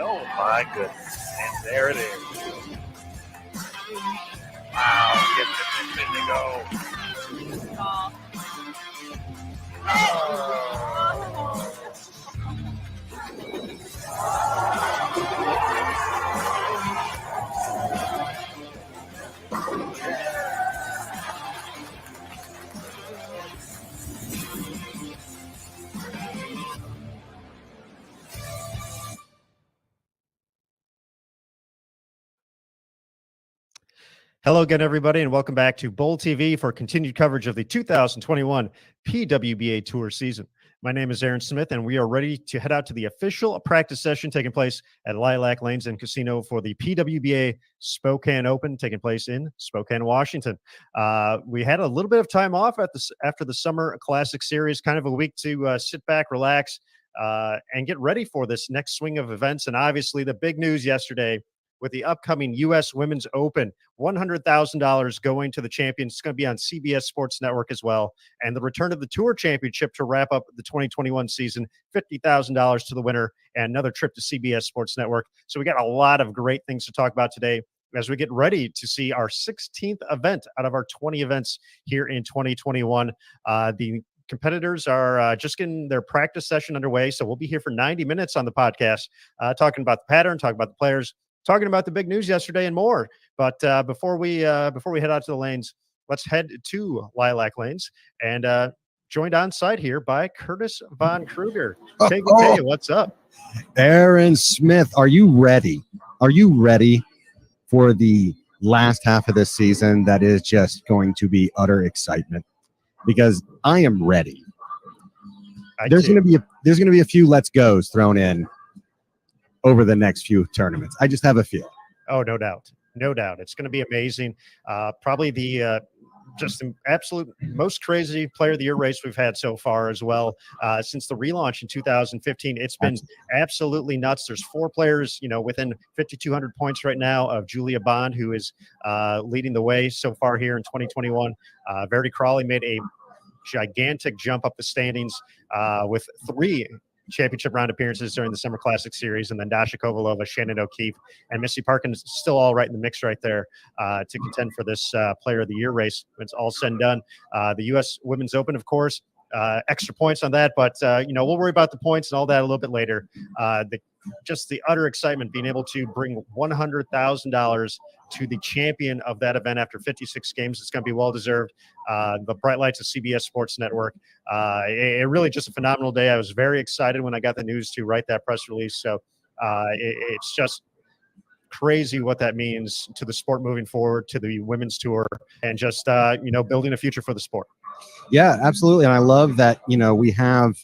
Oh, my goodness. And there it is. Wow, gets it in to go. Hello again, everybody, and welcome back to Bowl TV for continued coverage of the 2021 PWBA Tour season. My name is Aaron Smith, and we are ready to head out to the official practice session taking place at Lilac Lanes Casino for the PWBA Spokane Open taking place in Spokane, Washington. We had a little bit of time off after the Summer Classic Series, kind of a week to sit back, relax, and get ready for this next swing of events. And obviously the big news yesterday with the upcoming U.S. Women's Open, $100,000 going to the champions. It's going to be on CBS Sports Network as well. And the return of the Tour Championship to wrap up the 2021 season, $50,000 to the winner, and another trip to CBS Sports Network. So we got a lot of great things to talk about today as we get ready to see our 16th event out of our 20 events here in 2021. The competitors are just getting their practice session underway. So we'll be here for 90 minutes on the podcast, talking about the pattern, talking about the players, talking about the big news yesterday and more. But before we head out to the lanes, let's head to Lilac Lanes and joined on site here by Curtis Von Kruger. KVK, what's up? Aaron Smith, are you ready? Are you ready for the last half of this season that is just going to be utter excitement? Because I am ready. There's going to be a few let's goes thrown in over the next few tournaments. I just have a feeling. Oh, no doubt. No doubt. It's going to be amazing. Probably the just the absolute most crazy player of the year race we've had so far as well. Since the relaunch in 2015, it's been absolutely nuts. There's 4 players, within 5,200 points right now of Julia Bond, who is leading the way so far here in 2021. Verdi Crowley made a gigantic jump up the standings with 3 championship round appearances during the Summer Classic Series, and then Dasha Kovalova, Shannon O'Keefe, and Missy Parkins still all right in the mix right there to contend for this Player of the Year race. It's all said and done. The U.S. Women's Open, of course, extra points on that, but we'll worry about the points and all that a little bit later. Just the utter excitement being able to bring $100,000 to the champion of that event after 56 games. It's going to be well-deserved. The bright lights of CBS Sports Network. It really just a phenomenal day. I was very excited when I got the news to write that press release. So it's just crazy what that means to the sport moving forward, to the women's tour, and just, building a future for the sport. Yeah, absolutely. And I love that, we have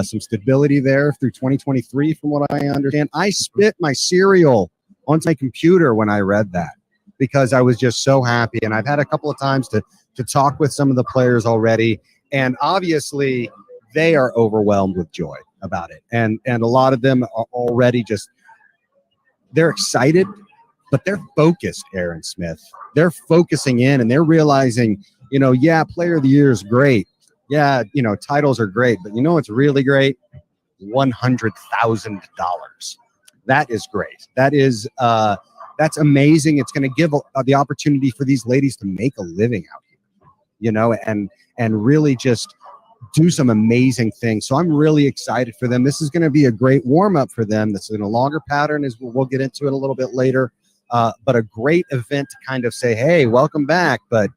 some stability there through 2023, from what I understand. I spit my cereal onto my computer when I read that because I was just so happy. And I've had a couple of times to talk with some of the players already. And obviously, they are overwhelmed with joy about it. And a lot of them are already they're excited, but they're focused, Aaron Smith. They're focusing in and they're realizing, Player of the Year is great. Yeah, titles are great, but what's really great? $100,000. That is great. That's amazing. It's going to give the opportunity for these ladies to make a living out here, and really just do some amazing things. So I'm really excited for them. This is going to be a great warm-up for them. This is in a longer pattern, as we'll get into it a little bit later, but a great event to kind of say, hey, welcome back, but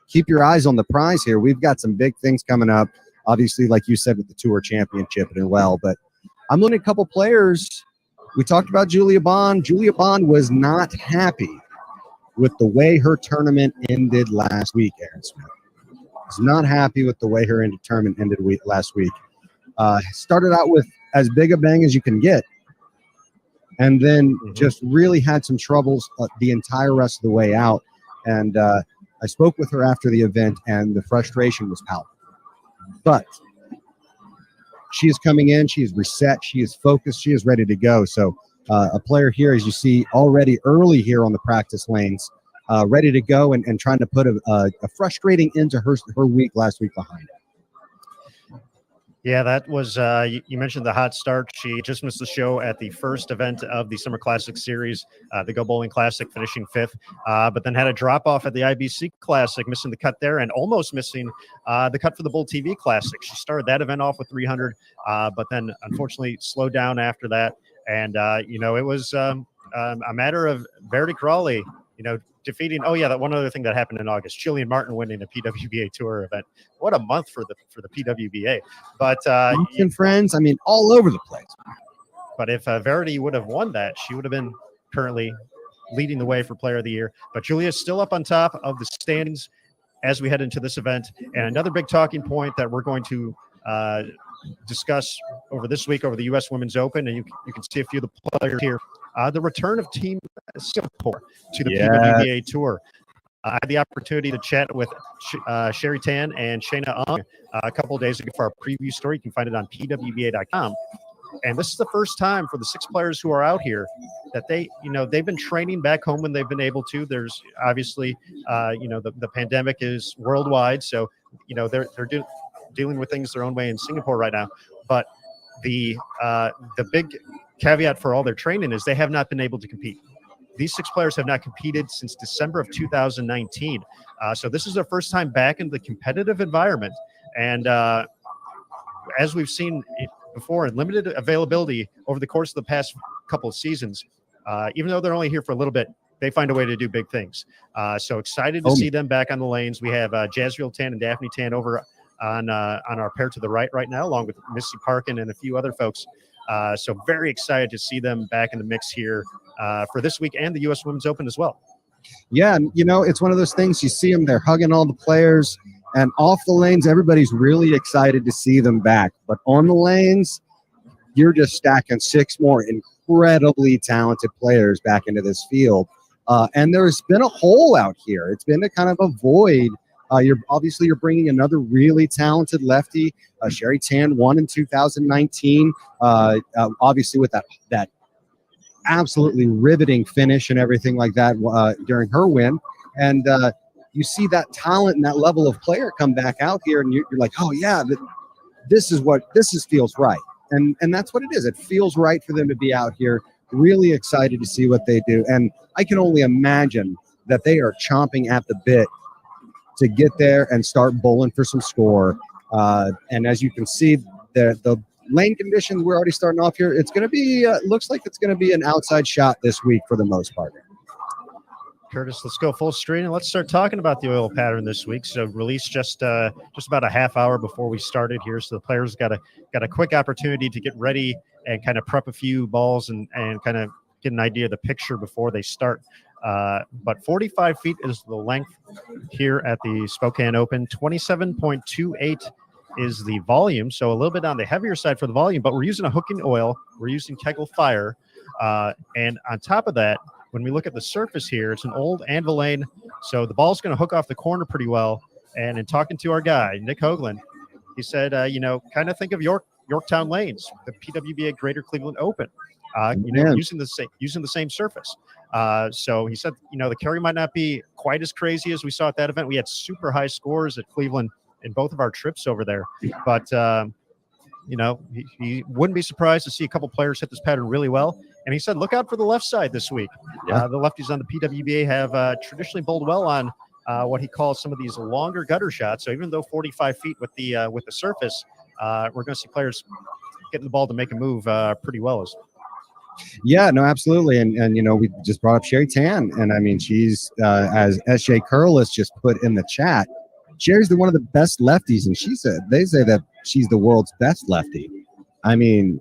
keep your eyes on the prize here. We've got some big things coming up, obviously, like you said, with the Tour Championship and well. But I'm looking at a couple players. We talked about Julia Bond. Julia Bond was not happy with the way her tournament ended last week, Aaron Smith. Was not happy with the way her tournament ended last week. Started out with as big a bang as you can get, and then just really had some troubles the entire rest of the way out. And I spoke with her after the event, and the frustration was palpable. But she is coming in. She is reset. She is focused. She is ready to go. So a player here, as you see, already early here on the practice lanes, ready to go and trying to put a frustrating end to her week last week behind her. Yeah, that was, you mentioned the hot start. She just missed the show at the first event of the Summer Classic Series, the Go Bowling Classic, finishing 5th, but then had a drop off at the IBC Classic, missing the cut there and almost missing the cut for the Bull TV Classic. She started that event off with 300, but then unfortunately slowed down after that. And, it was a matter of Verdi Crowley, defeating. Oh yeah, that one other thing that happened in August: Jillian Martin winning a PWBA Tour event. What a month for the PWBA! But and friends, I mean, all over the place. But if Verdi would have won that, she would have been currently leading the way for Player of the Year. But Julia's still up on top of the standings as we head into this event. And another big talking point that we're going to discuss over this week over the U.S. Women's Open, and you can see a few of the players here. The return of Team Singapore to the PWBA Tour. I had the opportunity to chat with Sherry Tan and Shayna Ung a couple of days ago for our preview story. You can find it on pwba.com. And this is the first time for the 6 players who are out here that they've been training back home when they've been able to. There's obviously, the pandemic is worldwide. So, they're dealing with things their own way in Singapore right now. But the big caveat for all their training is they have not been able to compete. These 6 players have not competed since December of 2019. So this is their first time back in the competitive environment. And as we've seen before, in limited availability over the course of the past couple of seasons, even though they're only here for a little bit, they find a way to do big things. So excited to see them back on the lanes. We have Jazriel Tan and Daphne Tan over on our pair to the right now, along with Missy Parkin and a few other folks. So very excited to see them back in the mix here for this week and the U.S. Women's Open as well. Yeah, it's one of those things. You see them, they're hugging all the players, and off the lanes, everybody's really excited to see them back. But on the lanes, you're just stacking 6 more incredibly talented players back into this field. And there's been a hole out here. It's been a kind of a void. You're bringing another really talented lefty. Sherry Tan won in 2019. Obviously with that absolutely riveting finish and everything like that during her win. And you see that talent and that level of player come back out here, and you're like, oh yeah, this feels right. And that's what it is. It feels right for them to be out here, really excited to see what they do. And I can only imagine that they are chomping at the bit to get there and start bowling for some score. And as you can see, the lane conditions, we're already starting off here. It's going to be, looks like it's going to be an outside shot this week for the most part. Curtis, let's go full screen and let's start talking about the oil pattern this week. So released just about a half hour before we started here. So the players got a quick opportunity to get ready and kind of prep a few balls and kind of get an idea of the picture before they start. But 45 feet is the length here at the Spokane Open. 27.28 is the volume. So a little bit on the heavier side for the volume, but we're using a hooking oil. We're using Kegel Fire. And on top of that, when we look at the surface here, it's an old Anvil Lane. So the ball's going to hook off the corner pretty well. And in talking to our guy, Nick Hoagland, he said, kind of think of Yorktown Lanes, the PWBA Greater Cleveland Open, using the same surface. So he said, the carry might not be quite as crazy as we saw at that event. We had super high scores at Cleveland in both of our trips over there. But, he wouldn't be surprised to see a couple players hit this pattern really well. And he said, look out for the left side this week. Yeah. The lefties on the PWBA have traditionally bowled well on what he calls some of these longer gutter shots. So even though 45 feet with the surface, we're going to see players getting the ball to make a move pretty well. Yeah, no, absolutely. And we just brought up Sherry Tan. And I mean, she's, as S.J. Curlis just put in the chat, Sherry's one of the best lefties. And they say that she's the world's best lefty. I mean,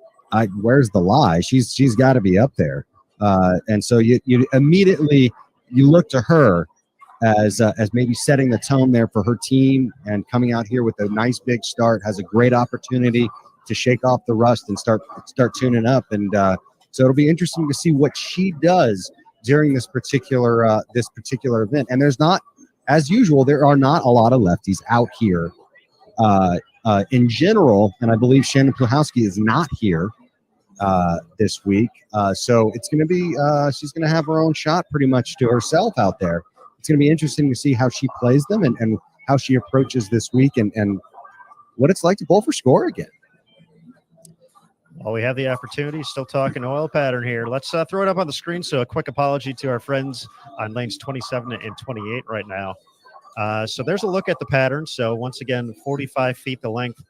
where's the lie? She's got to be up there. And so you immediately look to her as maybe setting the tone there for her team, and coming out here with a nice big start, has a great opportunity to shake off the rust and start tuning up. And so it'll be interesting to see what she does during this particular event. And there's not, as usual, there are not a lot of lefties out here in general. And I believe Shannon Pluhowski is not here this week. So it's going to be, she's going to have her own shot pretty much to herself out there. It's going to be interesting to see how she plays them and how she approaches this week and what it's like to bowl for score again. While we have the opportunity, still talking oil pattern here. Let's throw it up on the screen. So a quick apology to our friends on lanes 27 and 28 right now. So there's a look at the pattern. So once again, 45 feet the length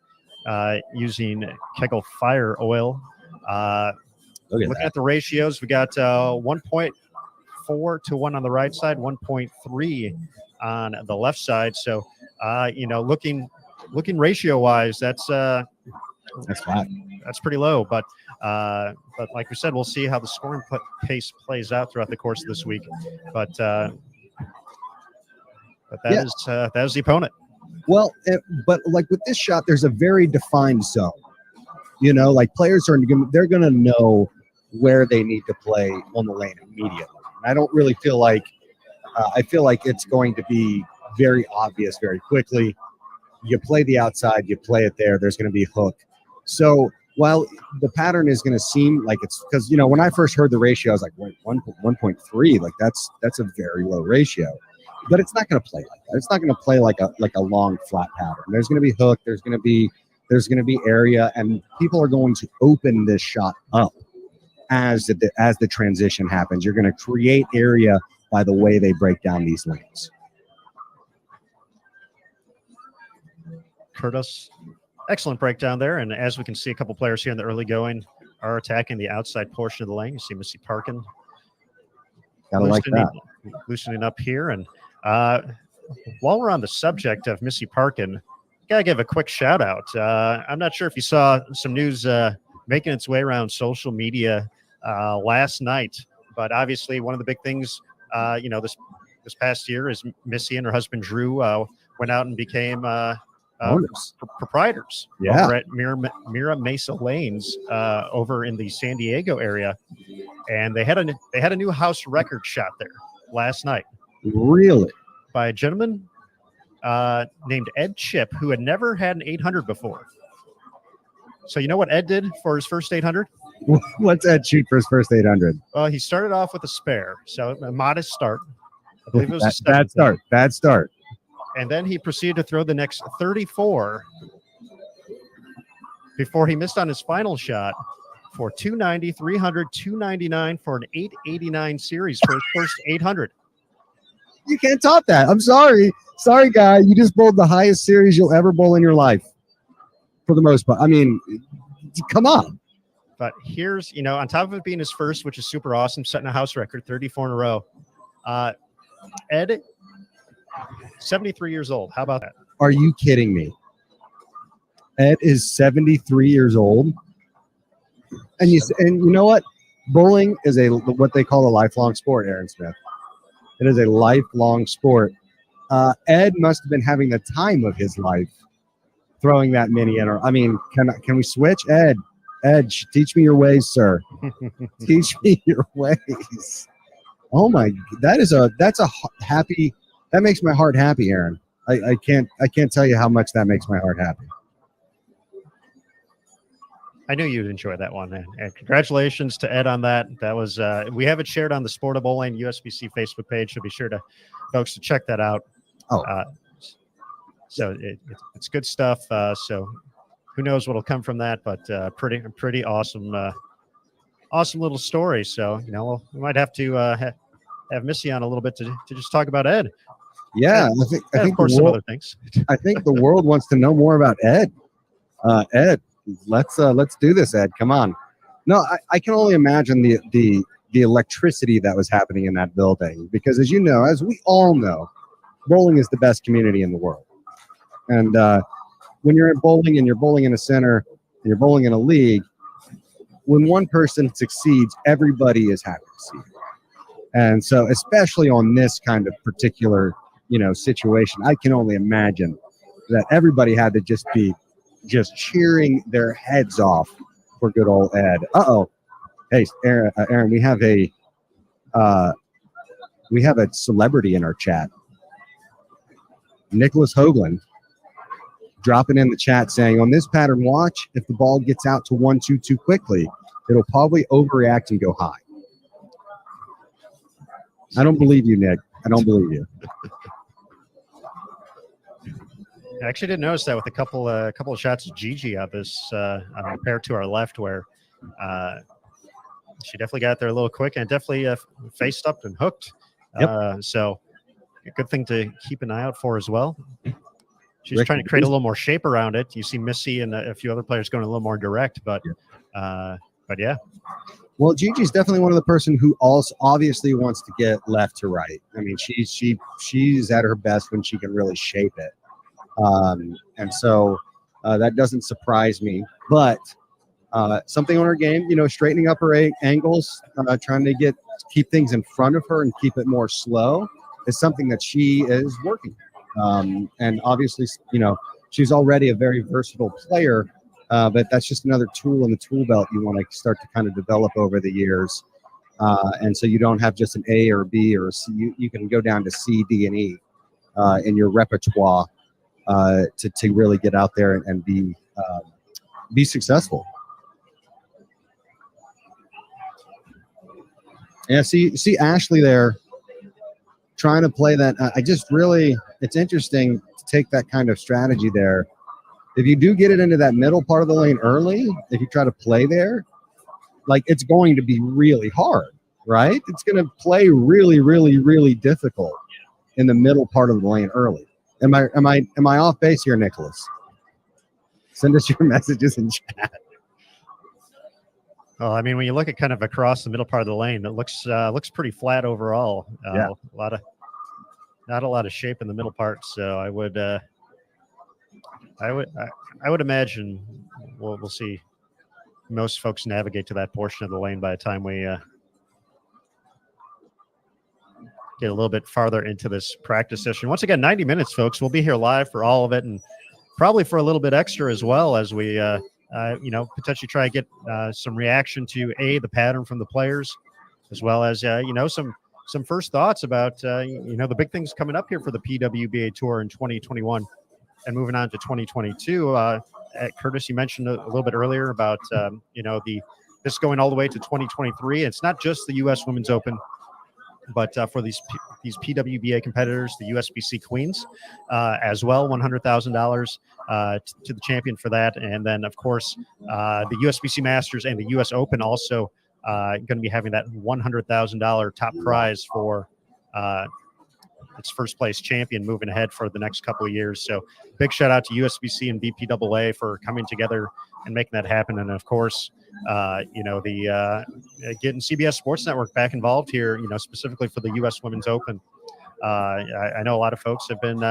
using Kegel Fire Oil. Looking at the ratios, we got 1.4 to 1 on the right side, 1.3 on the left side. So, looking ratio wise, that's flat. That's pretty low. But like we said, we'll see how the scoring pace plays out throughout the course of this week. But that is the opponent. Well, but like with this shot, there's a very defined zone. Like players they're going to know where they need to play on the lane immediately. And I don't really feel like I feel like it's going to be very obvious very quickly. You play the outside, you play it there. There's going to be a hook. So while the pattern is going to seem like it's because when I first heard the ratio, I was like, wait, 1.3, like that's a very low ratio. But it's not going to play like that. It's not going to play like a long flat pattern. There's going to be hook. There's going to be area, and people are going to open this shot up as the transition happens. You're going to create area by the way they break down these lanes. Curtis, excellent breakdown there. And as we can see, a couple players here in the early going are attacking the outside portion of the lane. You see Missy Parkin loosening up here. And while we're on the subject of Missy Parkin, gotta give a quick shout out. I'm not sure if you saw some news making its way around social media last night, but obviously one of the big things, this past year is Missy and her husband Drew went out and became proprietors over at Mira Mesa Lanes over in the San Diego area, and they had a new house record shot there last night. Really? By a gentleman named Ed Chip, who had never had an 800 before. So you know what Ed did for his first 800? What's Ed shoot for his first 800? Well, he started off with a spare, so a modest start. I believe it was a bad start. And then he proceeded to throw the next 34 before he missed on his final shot for 290, 300, 299 for an 889 series for his first 800. You can't top that. I'm sorry. Sorry, guy. You just bowled the highest series you'll ever bowl in your life for the most part. I mean, come on. But here's, on top of it being his first, which is super awesome, setting a house record, 34 in a row. Ed, 73 years old. How about that? Are you kidding me? Ed is 73 years old. And you know what? Bowling is what they call a lifelong sport, Aaron Smith. It is a lifelong sport. Ed must have been having the time of his life throwing that mini in. I mean, can we switch? Ed, teach me your ways, sir. Teach me your ways. Oh my, that's a happy. That makes my heart happy, Aaron. I can't tell you how much that makes my heart happy. I knew you'd enjoy that one, and congratulations to Ed on that. That was we have it shared on the Sport of Bowling USBC Facebook page, so be sure to folks to check that out. So it's good stuff. So who knows what'll come from that, but pretty awesome, awesome little story. So we might have to have Missy on a little bit to just talk about Ed. Yeah, I think of course some other things. I think the world wants to know more about Ed. Ed, let's do this, Ed. Come on. No, I can only imagine the electricity that was happening in that building, because as we all know, bowling is the best community in the world. And when you're at bowling and you're bowling in a center and you're bowling in a league, when one person succeeds, everybody is happy to see it. And so, especially on this kind of particular, situation, I can only imagine that everybody had to just be cheering their heads off for good old Ed. Hey, Aaron, we have a celebrity in our chat. Nicholas Hoagland dropping in the chat saying, on this pattern, watch if the ball gets out to 1-2 too quickly, it'll probably overreact and go high. I don't believe you, Nick. I don't believe you. I actually didn't notice that with a couple of shots of Gigi on this pair to our left, where She definitely got there a little quick and definitely faced up and hooked. Yep. So a good thing to keep an eye out for as well. She's Rick, trying to create a little more shape around it. You see Missy and a few other players going a little more direct, but yeah. Well, Gigi's definitely one of the person who also obviously wants to get left to right. I mean, she's at her best when she can really shape it, and so that doesn't surprise me. But something on her game, straightening up her angles, trying to keep things in front of her and keep it more slow is something that she is working. And obviously, she's already a very versatile player, but that's just another tool in the tool belt you want to start to kind of develop over the years. And so you don't have just an A or a B or a C. You can go down to C, D, and E in your repertoire to really get out there and be successful. Yeah, see Ashley there trying to play that. It's interesting to take that kind of strategy there. If you do get it into that middle part of the lane early, if you try to play there, like it's going to be really hard, right? It's going to play really, really, really difficult in the middle part of the lane early. Am I off base here, Nicholas? Send us your messages in chat. Well, I mean, when you look at kind of across the middle part of the lane, it looks pretty flat overall. Yeah. Not a lot of shape in the middle part. So I would imagine we'll see most folks navigate to that portion of the lane by the time we get a little bit farther into this practice session. Once again, 90 minutes, folks. We'll be here live for all of it and probably for a little bit extra as well as we potentially try to get some reaction to the pattern from the players, as well as some first thoughts about the big things coming up here for the PWBA Tour in 2021 and moving on to 2022. Curtis, you mentioned a little bit earlier about this going all the way to 2023. It's not just the U.S. Women's Open, but for these PWBA competitors, the USBC Queens, as well, $100,000 to the champion for that. And then, of course, the USBC Masters and the U.S. Open also going to be having that $100,000 top prize for its first place champion moving ahead for the next couple of years. So big shout out to USBC and BPAA for coming together and making that happen. And of course, getting CBS Sports Network back involved here, specifically for the U.S. Women's Open. I know a lot of folks have been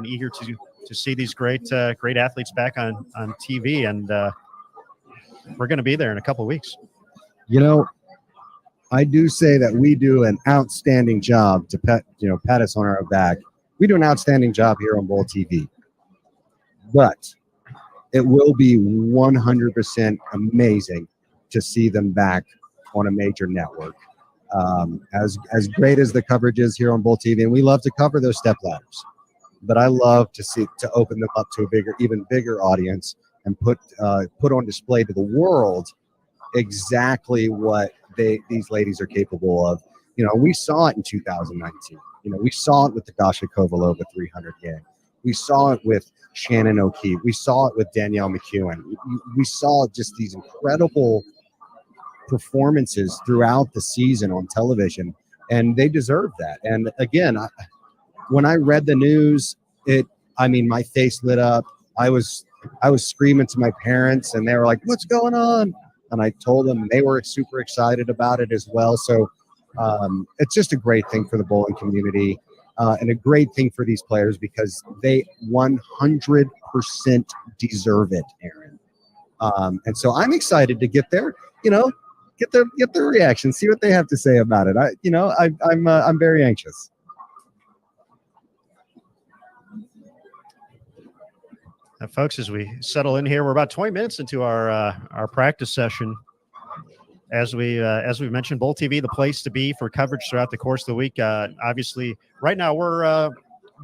eager to see these great athletes back on TV, and we're going to be there in a couple of weeks. I do say that we do an outstanding job to pat us on our back. We do an outstanding job here on Bowl TV, but it will be 100% amazing to see them back on a major network. As great as the coverage is here on Bowl TV, and we love to cover those step ladders, but I love to open them up to even bigger audience and put on display to the world exactly what these ladies are capable of. We saw it in 2019. We saw it with the Dasha Kovalova 300 game. We saw it with Shannon O'Keefe. We saw it with Danielle McEwen. We saw just these incredible performances throughout the season on television, and they deserve that. And again, when I read the news, my face lit up. I was screaming to my parents, and they were like, "What's going on?" And I told them, and they were super excited about it as well. So it's just a great thing for the bowling community and a great thing for these players because they 100% deserve it, Aaron. And so I'm excited to get there, get their reaction, see what they have to say about it. I'm very anxious. Now, folks, as we settle in here, we're about 20 minutes into our practice session. As we mentioned, Bowl TV, the place to be for coverage throughout the course of the week. Obviously, right now we're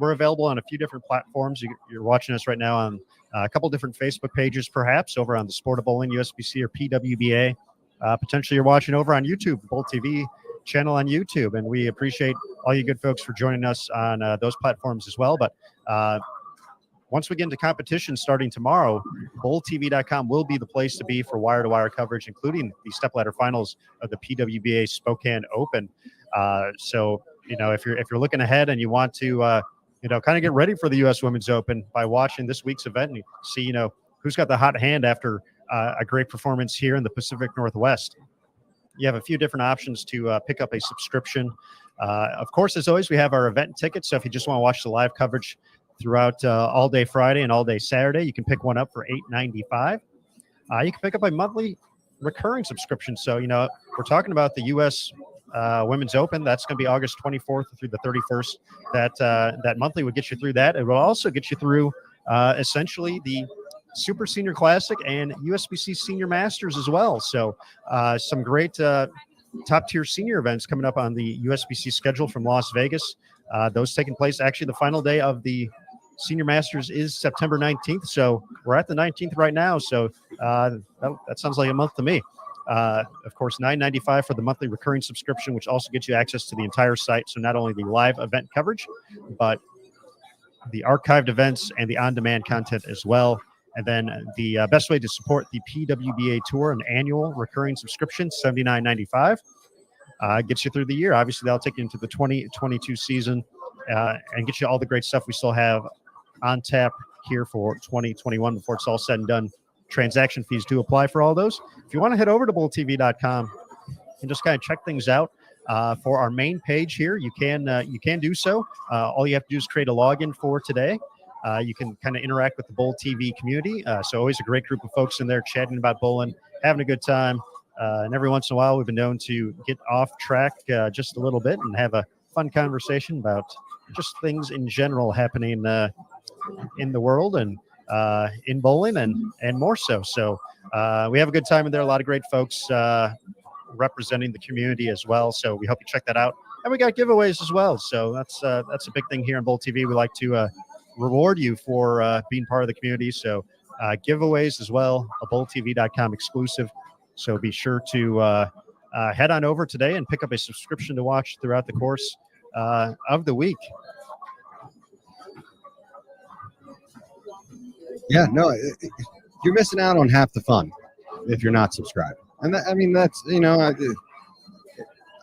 available on a few different platforms. You're watching us right now on a couple different Facebook pages, perhaps over on the Sport of Bowling, USBC, or PWBA. Potentially, you're watching over on YouTube, Bowl TV channel on YouTube, and we appreciate all you good folks for joining us on those platforms as well. But once we get into competition starting tomorrow, BowlTV.com will be the place to be for wire-to-wire coverage, including the stepladder finals of the PWBA Spokane Open. So, if you're looking ahead and you want to, kind of get ready for the U.S. Women's Open by watching this week's event and see, who's got the hot hand after a great performance here in the Pacific Northwest. You have a few different options to pick up a subscription. Of course, as always, we have our event tickets. So if you just want to watch the live coverage throughout all day Friday and all day Saturday, you can pick one up for $8.95. You can pick up a monthly recurring subscription. So, we're talking about the U.S. Women's Open. That's going to be August 24th through the 31st. That monthly would get you through that. It will also get you through essentially the Super Senior Classic and USBC Senior Masters as well. So some great top-tier senior events coming up on the USBC schedule from Las Vegas. Those taking place. Actually, the final day of the Senior Masters is September 19th. So we're at the 19th right now. So that sounds like a month to me. Of course, $9.95 for the monthly recurring subscription, which also gets you access to the entire site. So not only the live event coverage, but the archived events and the on-demand content as well. And then the best way to support the PWBA Tour, an annual recurring subscription, $79.95, gets you through the year. Obviously, that'll take you into the 2022 season and get you all the great stuff we still have on tap here for 2021 before it's all said and done. Transaction fees do apply for all those. If you want to head over to BowlTV.com and just kind of check things out for our main page here, you can do so. All you have to do is create a login for today. You can kind of interact with the Bowl TV community. So always a great group of folks in there chatting about bowling, having a good time. And every once in a while, we've been known to get off track just a little bit and have a fun conversation about just things in general happening in the world and in bowling and more so. So we have a good time in there. A lot of great folks representing the community as well. So we hope you check that out. And we got giveaways as well. So that's a big thing here on Bowl TV. We like to reward you for being part of the community. So giveaways as well, a BowlTV.com exclusive. So be sure to head on over today and pick up a subscription to watch throughout the course of the week. Yeah, no, you're missing out on half the fun if you're not subscribed. And that's, I'm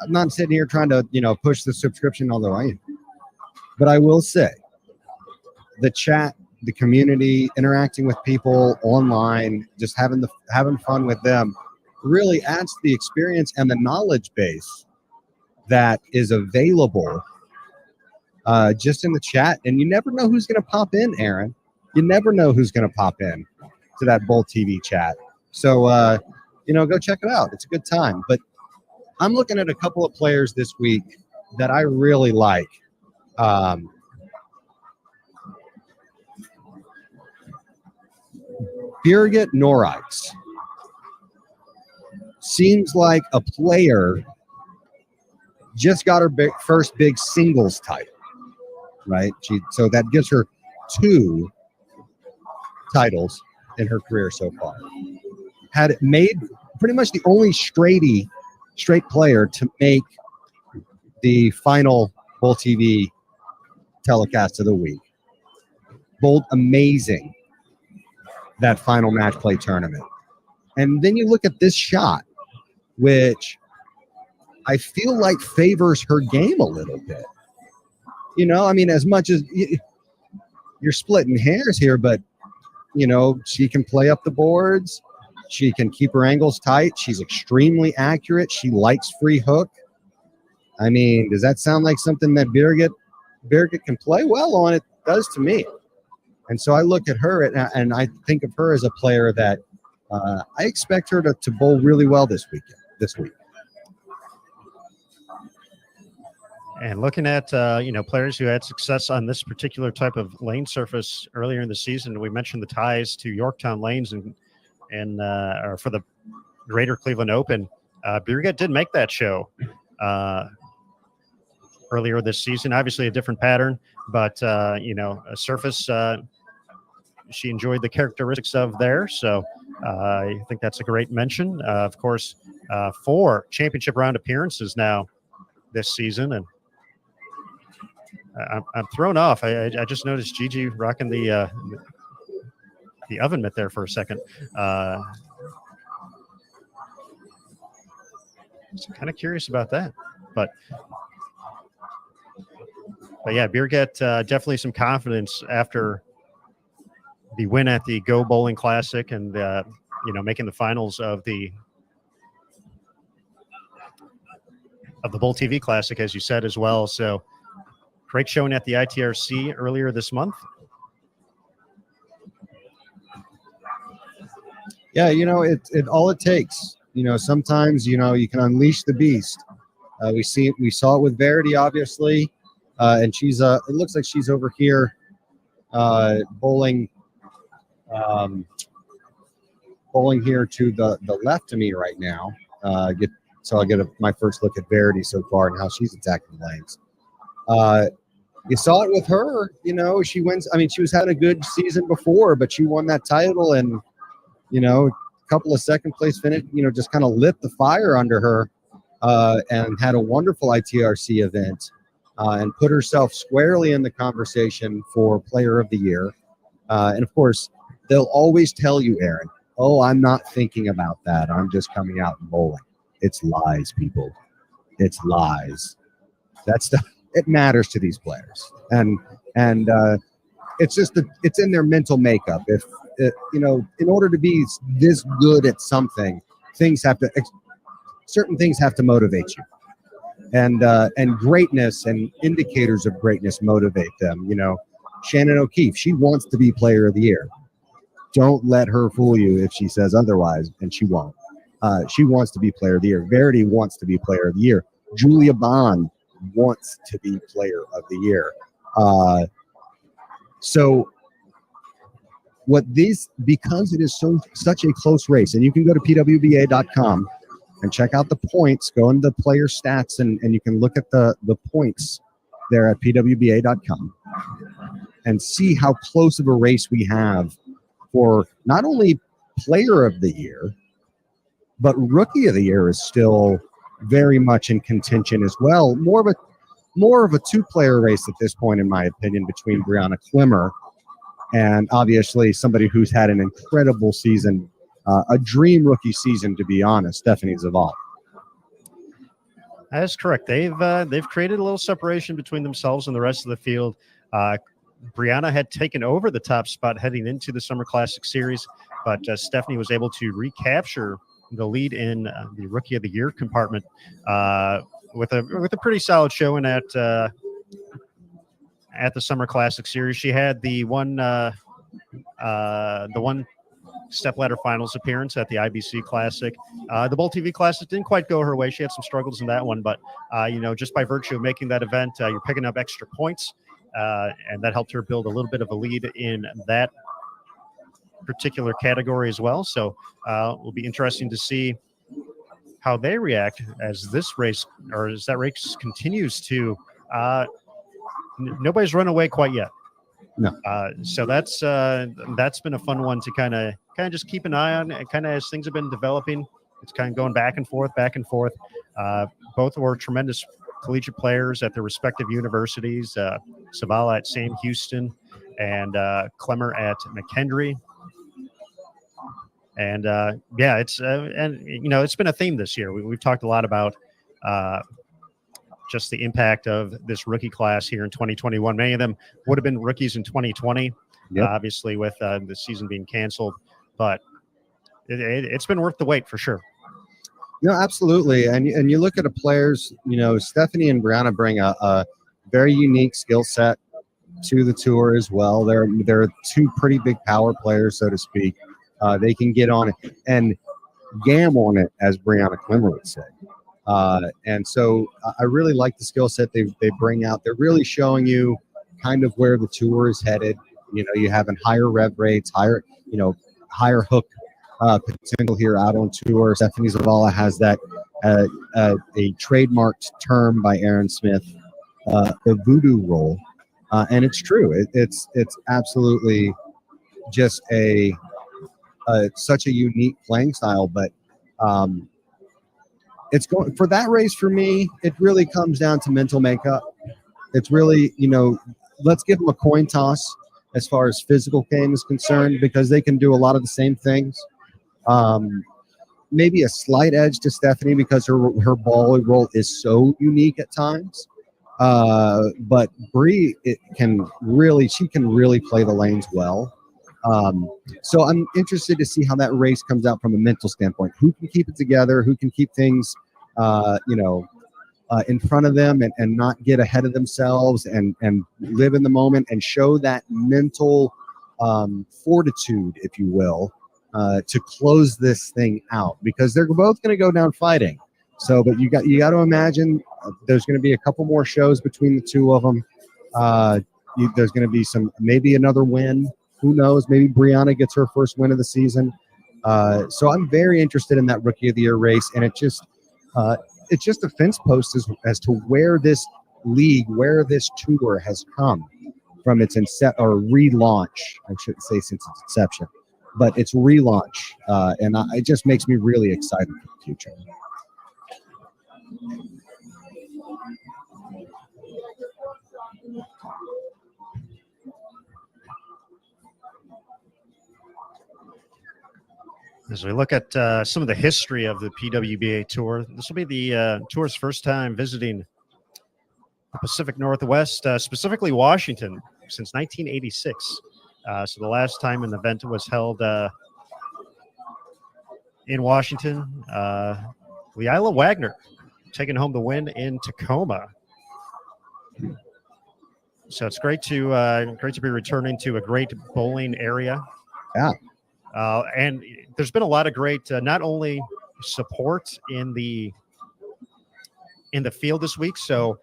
not sitting here trying to, push the subscription, although I am. But I will say, the chat, the community, interacting with people online, just having fun with them really adds to the experience and the knowledge base that is available just in the chat. And you never know who's going to pop in, Aaron. You never know who's going to pop in to that Bowl TV chat. So, go check it out. It's a good time. But I'm looking at a couple of players this week that I really like. Beerget Norix seems like a player just got her first big singles title, right? So that gives her 2 titles in her career so far. Had made pretty much the only straight player to make the final Bowl TV telecast of the week. Bowled amazing that final match play tournament. And then you look at this shot, which I feel like favors her game a little bit. As much as you're splitting hairs here, but she can play up the boards. She can keep her angles tight. She's extremely accurate. She likes free hook. Does that sound like something that Beerget can play well on? It does to me. And so I look at her and I think of her as a player that I expect her to bowl really well this week. And looking at, players who had success on this particular type of lane surface earlier in the season, we mentioned the ties to Yorktown Lanes and for the Greater Cleveland Open. Beerget did make that show earlier this season. Obviously a different pattern, but, a surface she enjoyed the characteristics of there. So I think that's a great mention. Of course, 4 championship round appearances now this season. And I'm thrown off. I just noticed Gigi rocking the oven mitt there for a second. Kind of curious about that, but yeah, Beerget definitely some confidence after the win at the Go Bowling Classic and making the finals of the Bowl TV Classic, as you said as well. So great showing at the ITRC earlier this month. Yeah, it all it takes. Sometimes you can unleash the beast. We saw it with Verdi, obviously, and she's it looks like she's over here bowling here to the left of me right now. I'll get my first look at Verdi so far and how she's attacking the lanes. You saw it with her. She wins. I mean, she was having a good season before, but she won that title, and a couple of second place finish, just kind of lit the fire under her, and had a wonderful ITRC event, and put herself squarely in the conversation for Player of the Year. And of course, they'll always tell you, Aaron, oh, I'm not thinking about that. I'm just coming out and bowling. It's lies, people. It's lies. It matters to these players, and it's just it's in their mental makeup. If in order to be this good at something, certain things have to motivate you, and greatness and indicators of greatness motivate them. Shannon O'Keefe, she wants to be Player of the Year. Don't let her fool you if she says otherwise, and she won't. She wants to be Player of the Year. Verdi wants to be Player of the Year. Julia Bond wants to be Player of the Year. So because it is such a close race, and you can go to PWBA.com and check out the points, go into the player stats, and you can look at the points there at PWBA.com and see how close of a race we have for not only Player of the Year, but Rookie of the Year is still very much in contention as well. More of a two-player race at this point, in my opinion, between Brianna Clemmer and obviously somebody who's had an incredible season, a dream rookie season, to be honest, Stephanie Zaval. That is correct. They've created a little separation between themselves and the rest of the field. Brianna had taken over the top spot heading into the Summer Classic Series, but Stephanie was able to recapture the lead in the Rookie of the Year compartment with a pretty solid showing at the Summer Classic Series. She had the one stepladder finals appearance at the IBC Classic. The Bowl TV Classic didn't quite go her way. She had some struggles in that one, but just by virtue of making that event, you're picking up extra points, and that helped her build a little bit of a lead in that particular category as well. So will be interesting to see how they react as that race continues to nobody's run away quite yet. No. So that's been a fun one to kind of just keep an eye on, kind of as things have been developing. It's kind of going back and forth. Both were tremendous collegiate players at their respective universities. Zavala at Sam Houston and Clemmer at McHenry. And it's it's been a theme this year. We've talked a lot about just the impact of this rookie class here in 2021. Many of them would have been rookies in 2020, obviously with the season being canceled, but it's been worth the wait for sure. No, absolutely. And you look at the players, Stephanie and Brianna bring a very unique skill set to the tour as well. They're two pretty big power players, so to speak. They can get on it and gam on it, as Brianna Clemmer would say. And so I really like the skill set they bring out. They're really showing you kind of where the tour is headed. You having higher rev rates, higher hook potential here out on tour. Stephanie Zavala has that a trademarked term by Aaron Smith, the voodoo roll, and it's true. It's absolutely just such a unique playing style, but it's going for that race. For me, it really comes down to mental makeup. It's really, let's give them a coin toss as far as physical game is concerned, because they can do a lot of the same things. Maybe a slight edge to Stephanie because her ball roll is so unique at times. But Bree can really play the lanes well. So I'm interested to see how that race comes out from a mental standpoint. Who can keep it together? Who can keep things, in front of them and not get ahead of themselves and live in the moment and show that mental fortitude, if you will, to close this thing out, because they're both going to go down fighting. So, but you got to imagine there's going to be a couple more shows between the two of them. There's going to be maybe another win. Who knows? Maybe Brianna gets her first win of the season. So I'm very interested in that Rookie of the Year race, and it's just a fence post as to where this league, where this tour has come from its relaunch. I shouldn't say since its inception, but its relaunch, and it just makes me really excited for the future. As we look at some of the history of the PWBA Tour, this will be the tour's first time visiting the Pacific Northwest, specifically Washington, since 1986. So the last time an event was held in Washington, Lilac Wagner taking home the win in Tacoma. So it's great to be returning to a great bowling area. Yeah. And there's been a lot of great, not only support in the field this week, so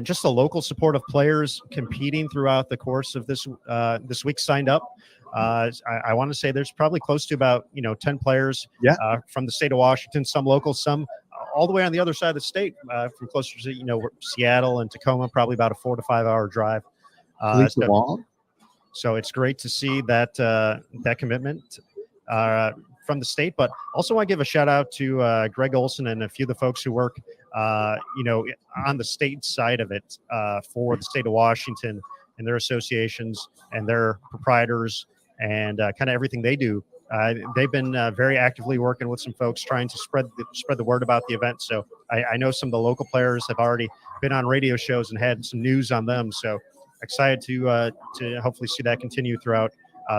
just the local support of players competing throughout the course of this week signed up. I want to say there's probably close to about 10 players from the state of Washington, some local, some all the way on the other side of the state, from closer to Seattle and Tacoma, probably about a 4 to 5 hour drive. So it's great to see that commitment from the state, but also I give a shout out to Greg Olson and a few of the folks who work, on the state side of it for the state of Washington and their associations and their proprietors and kind of everything they do. They've been very actively working with some folks trying to spread the word about the event. So I know some of the local players have already been on radio shows and had some news on them. So excited to hopefully see that continue throughout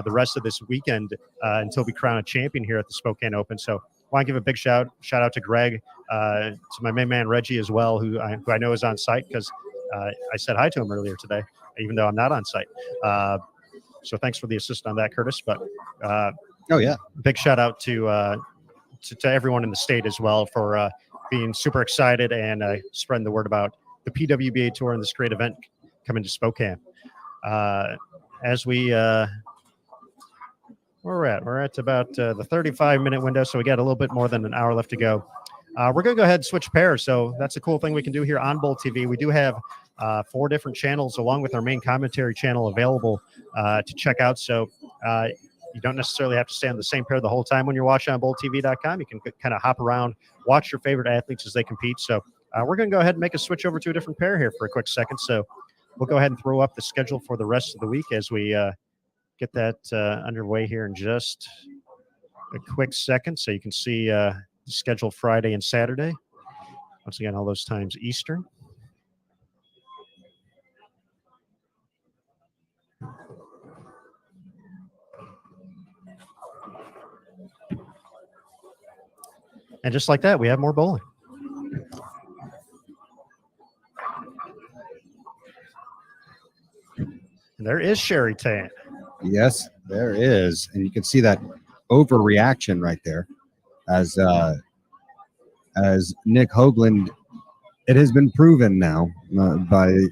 the rest of this weekend until we crown a champion here at the Spokane Open. So I want to give a big shout out to Greg, to my main man Reggie as well, who I know is on site because I said hi to him earlier today, even though I'm not on site. So thanks for the assist on that, Curtis. But big shout out to everyone in the state as well for being super excited and spreading the word about the PWBA Tour and this great event coming to Spokane. As we we're at about the 35-minute window, so we got a little bit more than an hour left to go. We're going to go ahead and switch pairs, so that's a cool thing we can do here on Bowl TV. We do have 4 different channels along with our main commentary channel available to check out, so you don't necessarily have to stay on the same pair the whole time when you're watching on bowltv.com. You can kind of hop around, watch your favorite athletes as they compete. So we're going to go ahead and make a switch over to a different pair here for a quick second. So we'll go ahead and throw up the schedule for the rest of the week as we get that underway here in just a quick second. So you can see the schedule Friday and Saturday. Once again, all those times Eastern. And just like that, we have more bowling. And there is Sherry Tan. Yes, there is. And you can see that overreaction right there as Nick Hoagland. It has been proven now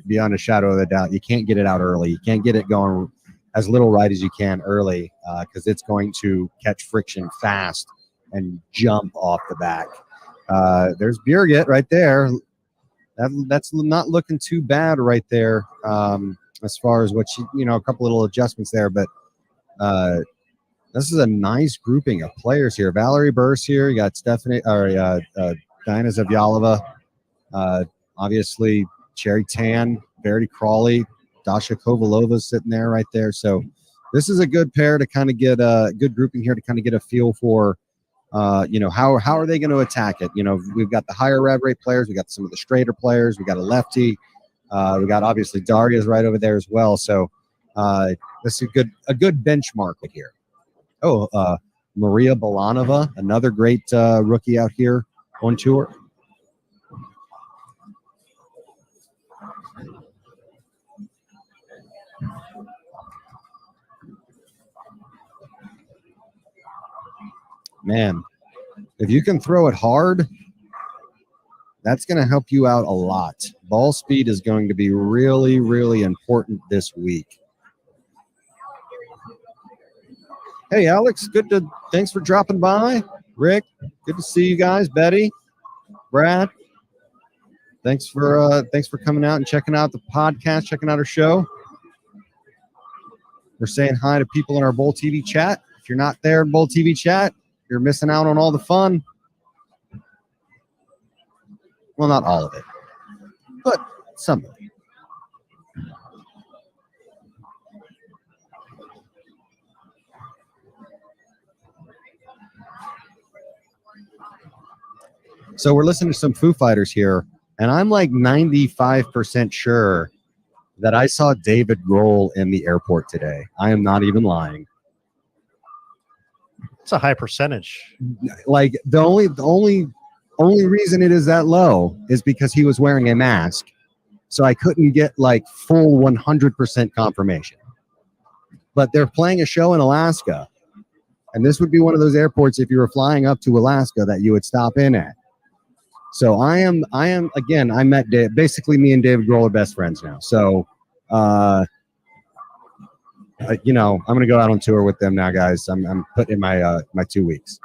beyond a shadow of a doubt. You can't get it out early. You can't get it going as little right as you can early because it's going to catch friction fast and jump off the back. There's Beerget right there. That's not looking too bad right there as far as what she, a couple little adjustments there. But this is a nice grouping of players here. Valerie Burse here. You got Stephanie or Diana Zavyalova. Obviously, Cherry Tan Verdi Crowley, Dasha Kovalova sitting there right there. So this is a good pair to kind of get a good grouping here to kind of get a feel for, how are they going to attack it? We've got the higher rev rate players. We got some of the straighter players. We got a lefty. We got obviously Daria's right over there as well. So this is a good benchmark here. Oh, Maria Balanova, another great rookie out here on tour. Man, if you can throw it hard, that's going to help you out a lot. Ball speed is going to be really, really important this week. Hey, Alex, thanks for dropping by. Rick, good to see you guys. Betty, Brad, thanks for coming out and checking out the podcast, checking out our show. We're saying hi to people in our Bowl TV chat. If you're not there in Bowl TV chat, you're missing out on all the fun. Well, not all of it, but some of it. So we're listening to some Foo Fighters here, and I'm like 95% sure that I saw David Grohl in the airport today. I am not even lying. It's a high percentage. Like the only reason it is that low is because he was wearing a mask, so I couldn't get like full 100% confirmation. But they're playing a show in Alaska, and this would be one of those airports if you were flying up to Alaska that you would stop in at. So I am again. I met Dave. Basically, me and David Grohl are best friends now. So, I'm gonna go out on tour with them now, guys. I'm putting in my 2 weeks.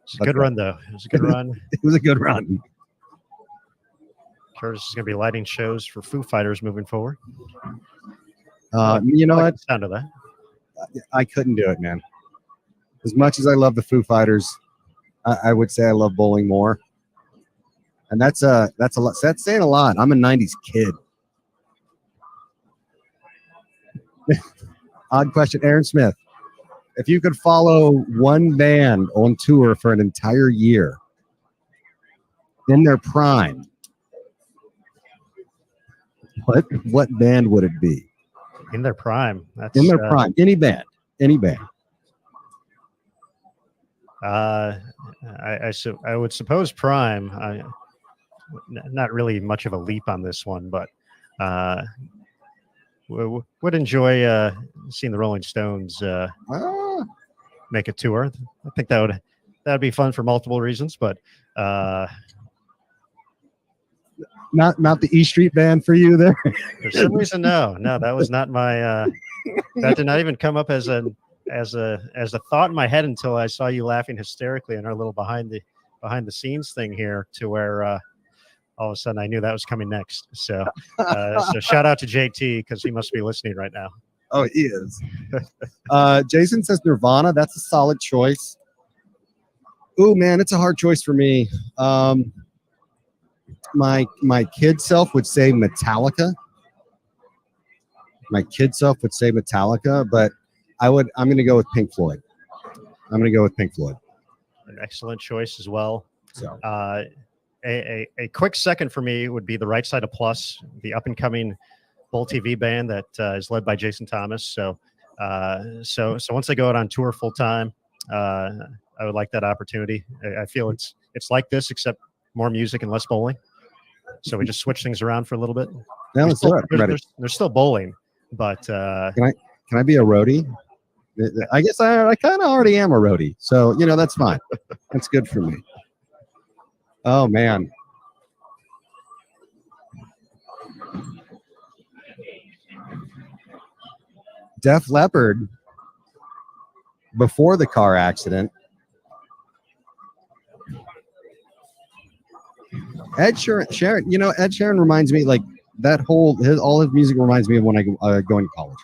It's a good run, though. It was a good run. It was a good run. Curtis is going to be lighting shows for Foo Fighters moving forward. You know what? Sound of that. I couldn't do it, man. As much as I love the Foo Fighters, I would say I love bowling more. And that's a lot. That's saying a lot. I'm a 90s kid. Odd question, Aaron Smith. If you could follow one band on tour for an entire year in their prime, what band would it be? In their prime. That's, in their prime. Any band. I would suppose prime. Not really much of a leap on this one, but would enjoy seeing the Rolling Stones make a tour. I think that would be fun for multiple reasons, but not the E Street Band for you there. For some reason, no, that was not my. That did not even come up as a thought in my head until I saw you laughing hysterically in our little behind the scenes thing here, to where all of a sudden I knew that was coming next. So shout out to JT, because he must be listening right now. Oh, he is. Jason says Nirvana. That's a solid choice. Ooh, man, it's a hard choice for me. My kid self would say Metallica. But I'm going to go with Pink Floyd. An excellent choice as well. So a quick second for me would be the Right Side of Plus, the up and coming Bowl TV band that is led by Jason Thomas. So once they go out on tour full time, I would like that opportunity. I feel it's like this, except more music and less bowling. So we just switch things around for a little bit. Yeah, let's do it. There's still bowling, but can I be a roadie? I guess I kind of already am a roadie, so that's fine. That's good for me. Oh man. Def Leppard, before the car accident. Ed Sheeran, Ed Sheeran reminds me, like, all his music reminds me of when I go into college,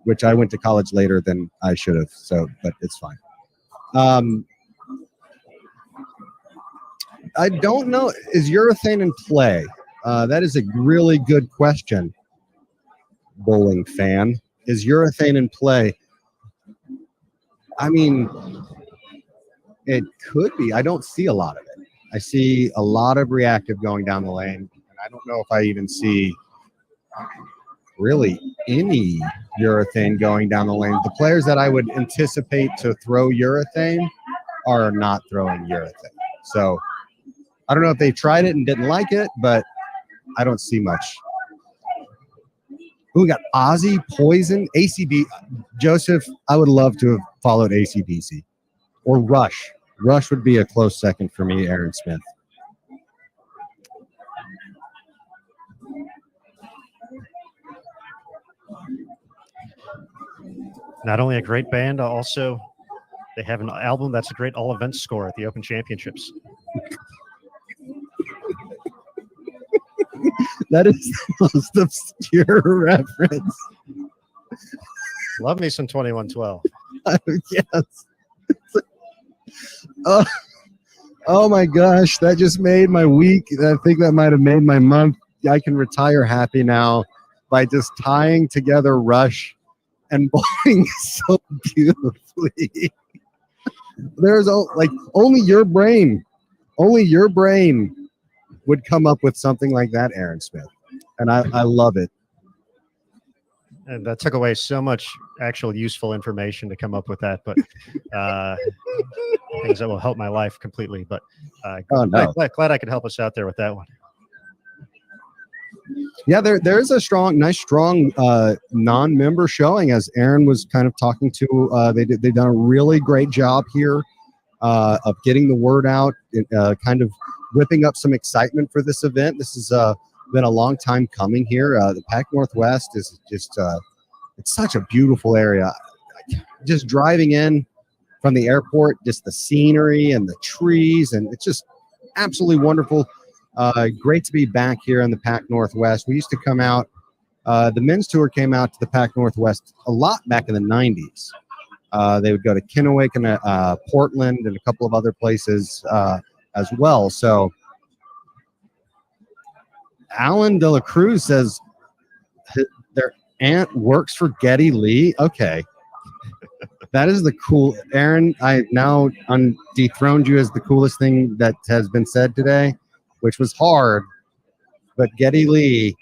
which I went to college later than I should have. So, but it's fine. I don't know. Is Urethane in play? That is a really good question, bowling fan. Is urethane in play? I mean, it could be. I don't see a lot of it. I see a lot of reactive going down the lane, and I don't know if I even see really any urethane going down the lane. The players that I would anticipate to throw urethane are not throwing urethane. So I don't know if they tried it and didn't like it, but I don't see much. Ooh, we got Ozzy Poison, ACB. Joseph, I would love to have followed ACDC or Rush. Rush would be a close second for me, Aaron Smith. Not only a great band, also they have an album that's a great all-event score at the Open Championships. That is the most obscure reference. Love me some 2112. Yes. Oh my gosh, that just made my week. I think that might have made my month. I can retire happy now by just tying together Rush and bowling so beautifully. There's like only your brain would come up with something like that, Aaron Smith. And I love it. And that took away so much actual useful information to come up with that, but things that will help my life completely. But glad I could help us out there with that one. Yeah, there's a nice strong non-member showing, as Aaron was kind of talking to. They've done a really great job here of getting the word out, kind of whipping up some excitement for this event. This has been a long time coming here. The Pac Northwest is just it's such a beautiful area. Just driving in from the airport, just the scenery and the trees, and it's just absolutely wonderful. Great to be back here in the Pac Northwest. We used to come out, the men's tour came out to the Pac Northwest a lot back in the 90s. They would go to Kennewick and Portland and a couple of other places as well. So Alan De La Cruz says their aunt works for Geddy Lee. Okay. That is the cool, Aaron, I now dethroned you as the coolest thing that has been said today, which was hard, but Geddy Lee,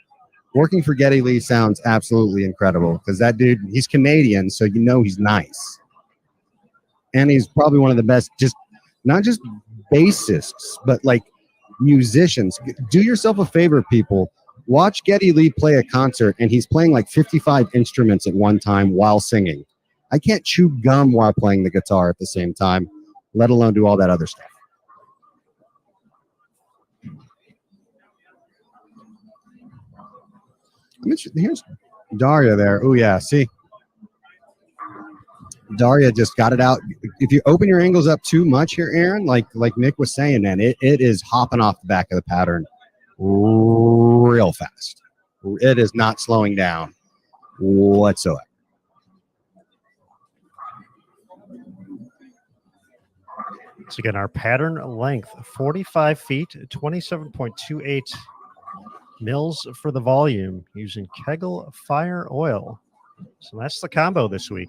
working for Geddy Lee sounds absolutely incredible, because that dude, he's Canadian, so you know he's nice. And he's probably one of the best, just not just bassists, but like musicians. Do yourself a favor, people. Watch Geddy Lee play a concert, and he's playing like 55 instruments at one time while singing. I can't chew gum while playing the guitar at the same time, let alone do all that other stuff. Here's Daria there. Oh, yeah. See? Daria just got it out. If you open your angles up too much here, Aaron, like Nick was saying, man, it is hopping off the back of the pattern real fast. It is not slowing down whatsoever. So again, our pattern length, 45 feet, 27.28 mils for the volume, using Kegel Fire Oil. So that's the combo this week.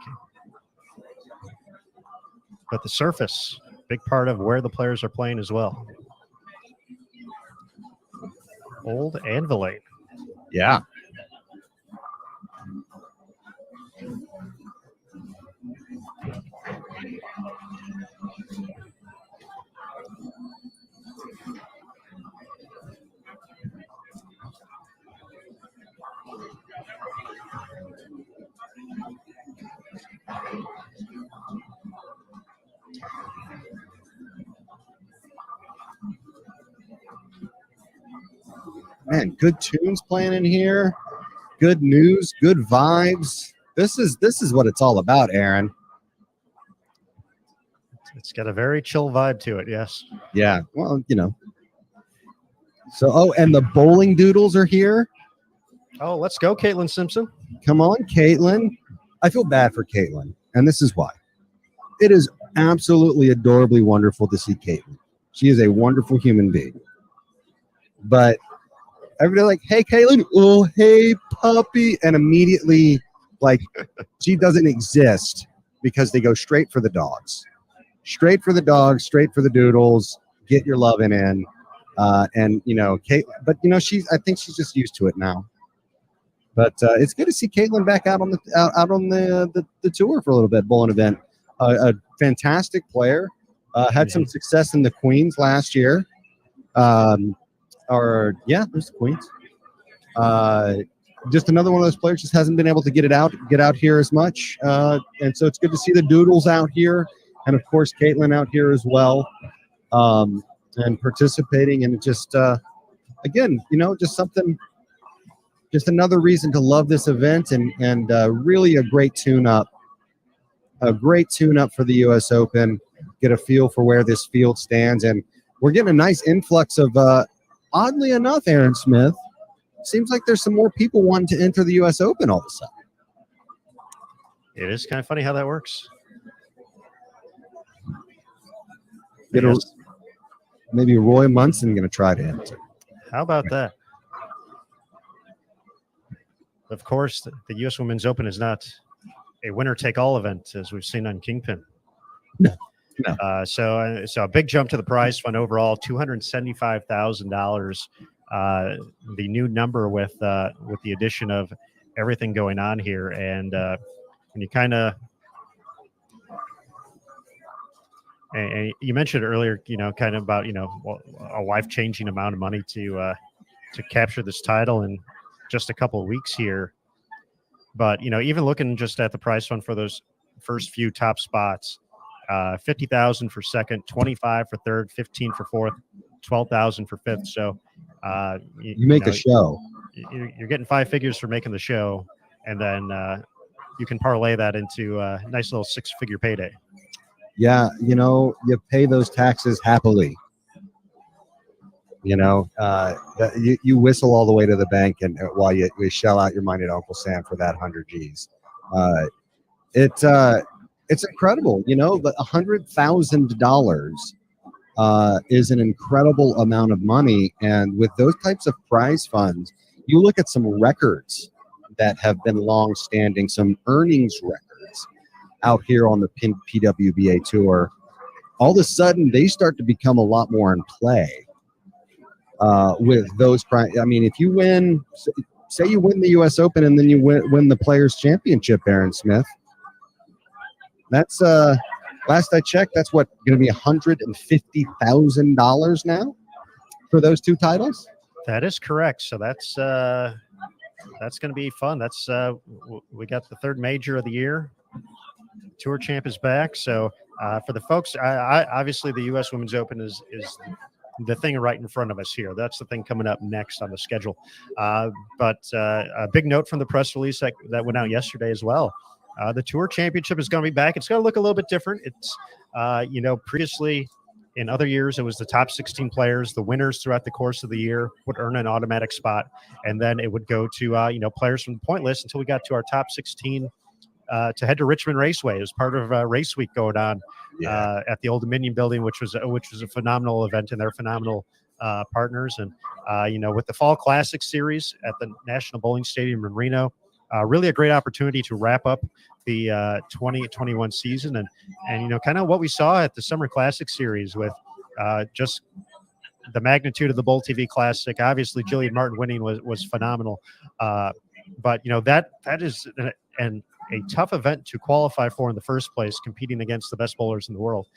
But the surface, big part of where the players are playing as well. Old and Anvilate. Yeah. Man, good tunes playing in here. Good news, good vibes. This is what it's all about, Aaron. It's got a very chill vibe to it, yes. Yeah, well, you know. So, and the bowling doodles are here. Oh, let's go, Caitlyn Simpson. Come on, Caitlyn. I feel bad for Caitlyn, and this is why. It is absolutely adorably wonderful to see Caitlyn. She is a wonderful human being. But everybody like, hey, Caitlyn, oh, hey, puppy. And immediately, like, she doesn't exist because they go straight for the dogs. Straight for the dogs, straight for the doodles, get your loving in. And, you know, Kate, but, you know, I think she's just used to it now. But it's good to see Caitlyn back out on the tour for a little bit, bowling event. A fantastic player. Had some success in the Queens last year. There's the Queens. Just another one of those players just hasn't been able to get out here as much. And so it's good to see the Doodles out here, and of course Caitlyn out here as well, and participating. And just again, you know, just another reason to love this event, and really a great tune-up for the U.S. Open. Get a feel for where this field stands, and we're getting a nice influx of, oddly enough, Aaron Smith, seems like there's some more people wanting to enter the U.S. Open all of a sudden. It is kind of funny how that works. Maybe Roy Munson going to try to enter. How about that? Of course, the U.S. Women's Open is not a winner-take-all event, as we've seen on Kingpin. No. So a big jump to the prize fund overall, $275,000. The new number with the addition of everything going on here, and when you kind of and you mentioned earlier, you know, kind of about, you know, a life-changing amount of money to capture this title in just a couple of weeks here. But, you know, even looking just at the prize fund for those first few top spots, 50,000 for second, 25 for third, 15 for fourth, 12,000 for fifth. So you make a show. You're getting 5 figures for making the show, and then you can parlay that into a nice little 6-figure payday. Yeah, you know, you pay those taxes happily. You know, you whistle all the way to the bank, and while you shell out your money to Uncle Sam for that 100 G's. It's incredible. You know, the $100,000 is an incredible amount of money, and with those types of prize funds, you look at some records that have been long-standing, some earnings records out here on the PWBA tour. All of a sudden, they start to become a lot more in play. With those, I mean, if you win, say you win the U.S. Open and then you win the Players Championship, Aaron Smith, that's last I checked, that's what going to be $150,000 now for those 2 titles. That is correct. So that's going to be fun. That's we got the 3rd major of the year. Tour champ is back. So for the folks, I obviously the U.S. Women's Open is the thing right in front of us here. That's the thing coming up next on the schedule. But a big note from the press release that went out yesterday as well. The Tour Championship is going to be back. It's going to look a little bit different. It's, you know, previously in other years, it was the top 16 players. The winners throughout the course of the year would earn an automatic spot. And then it would go to, you know, players from the point list until we got to our top 16 to head to Richmond Raceway. It was part of Race Week going on at the Old Dominion building, which was a phenomenal event, and they're phenomenal partners. And, you know, with the Fall Classic Series at the National Bowling Stadium in Reno, really a great opportunity to wrap up the 2021 season. And, you know, kind of what we saw at the Summer Classic Series with just the magnitude of the Bowl TV Classic. Obviously, Jillian Martin winning was phenomenal. But, you know, that is a tough event to qualify for in the first place, competing against the best bowlers in the world.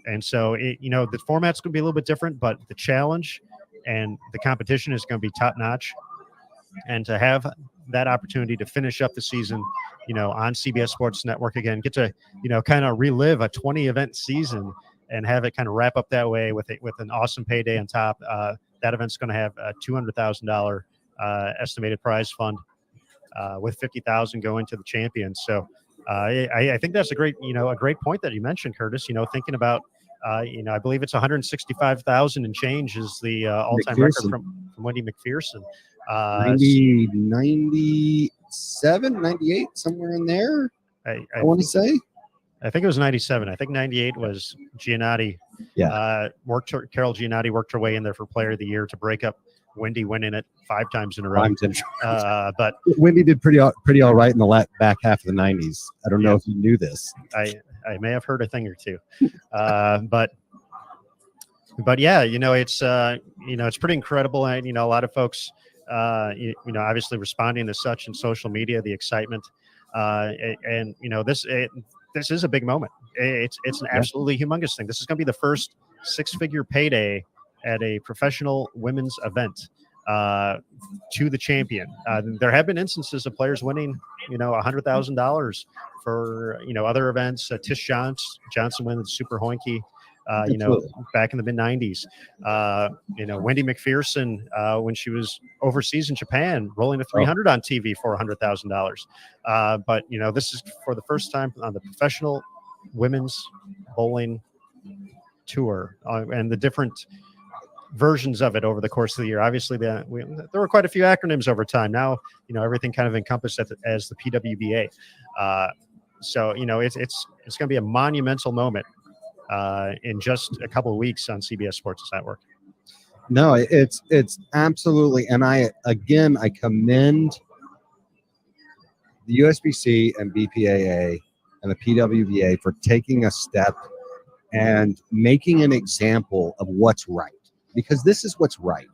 And so, you know, the format's going to be a little bit different, but the challenge and the competition is going to be top notch. And to have that opportunity to finish up the season, you know, on CBS Sports Network again, get to, you know, kind of relive a 20 event season and have it kind of wrap up that way with an awesome payday on top. That event's going to have a $200,000 estimated prize fund, with $50,000 going to the champions. So I think that's a great point that you mentioned, Curtis. You know, thinking about, you know, I believe it's 165,000 and change is the all-time record from Wendy McPherson. 97, 98, somewhere in there. I want to say. I think it was 97. I think 98 was Giannotti. Yeah. Carol Giannotti worked her way in there for Player of the Year to break up Wendy winning it 5 times in a row. But Wendy did pretty all right in the back half of the 90s. I don't know if you knew this. I may have heard a thing or two, but yeah, it's pretty incredible, and a lot of folks, obviously responding as such in social media, the excitement, and this is a big moment. It's an absolutely humongous thing. This is going to be the first 6-figure payday at a professional women's event to the champion. There have been instances of players winning, $100,000 for, other events. Tish Johnson won the Super Hoinky, back in the mid-90s. Wendy McPherson, when she was overseas in Japan, rolling a 300 on TV for $100,000. But, this is for the first time on the professional women's bowling tour, and the different versions of it over the course of the year. Obviously, there were quite a few acronyms over time. Now, everything kind of encompassed as the PWBA. So, it's going to be a monumental moment in just a couple of weeks on CBS Sports Network. No, it's absolutely. And I commend the USBC and BPAA and the PWBA for taking a step and making an example of what's right. Because this is what's right.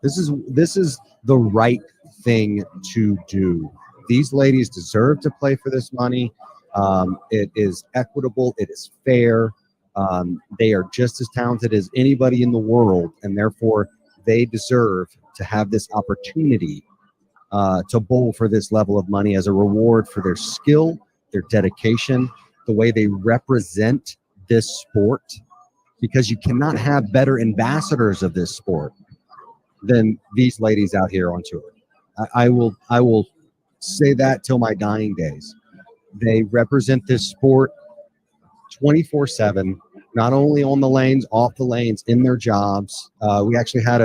This is the right thing to do. These ladies deserve to play for this money. It is equitable. It is fair. They are just as talented as anybody in the world, and therefore they deserve to have this opportunity to bowl for this level of money as a reward for their skill, their dedication, the way they represent this sport. Because you cannot have better ambassadors of this sport than these ladies out here on tour. I will say that till my dying days. They represent this sport 24/7, not only on the lanes, off the lanes, in their jobs. We actually had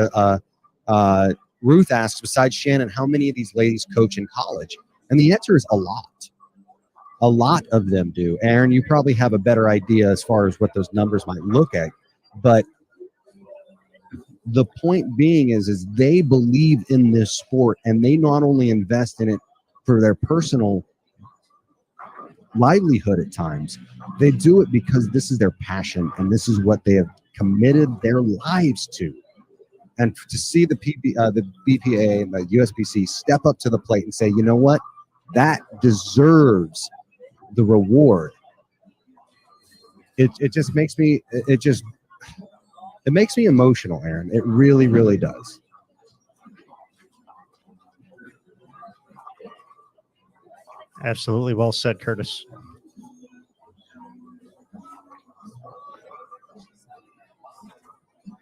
Ruth asked, besides Shannon, how many of these ladies coach in college? And the answer is a lot. A lot of them do. Aaron, you probably have a better idea as far as what those numbers might look at. But the point being is they believe in this sport, and they not only invest in it for their personal livelihood at times, they do it because this is their passion and this is what they have committed their lives to. And to see the BPA and the USBC step up to the plate and say, you know what, that deserves the reward. It just makes me it makes me emotional, Aaron. It really, really does. Absolutely. Well said, Curtis.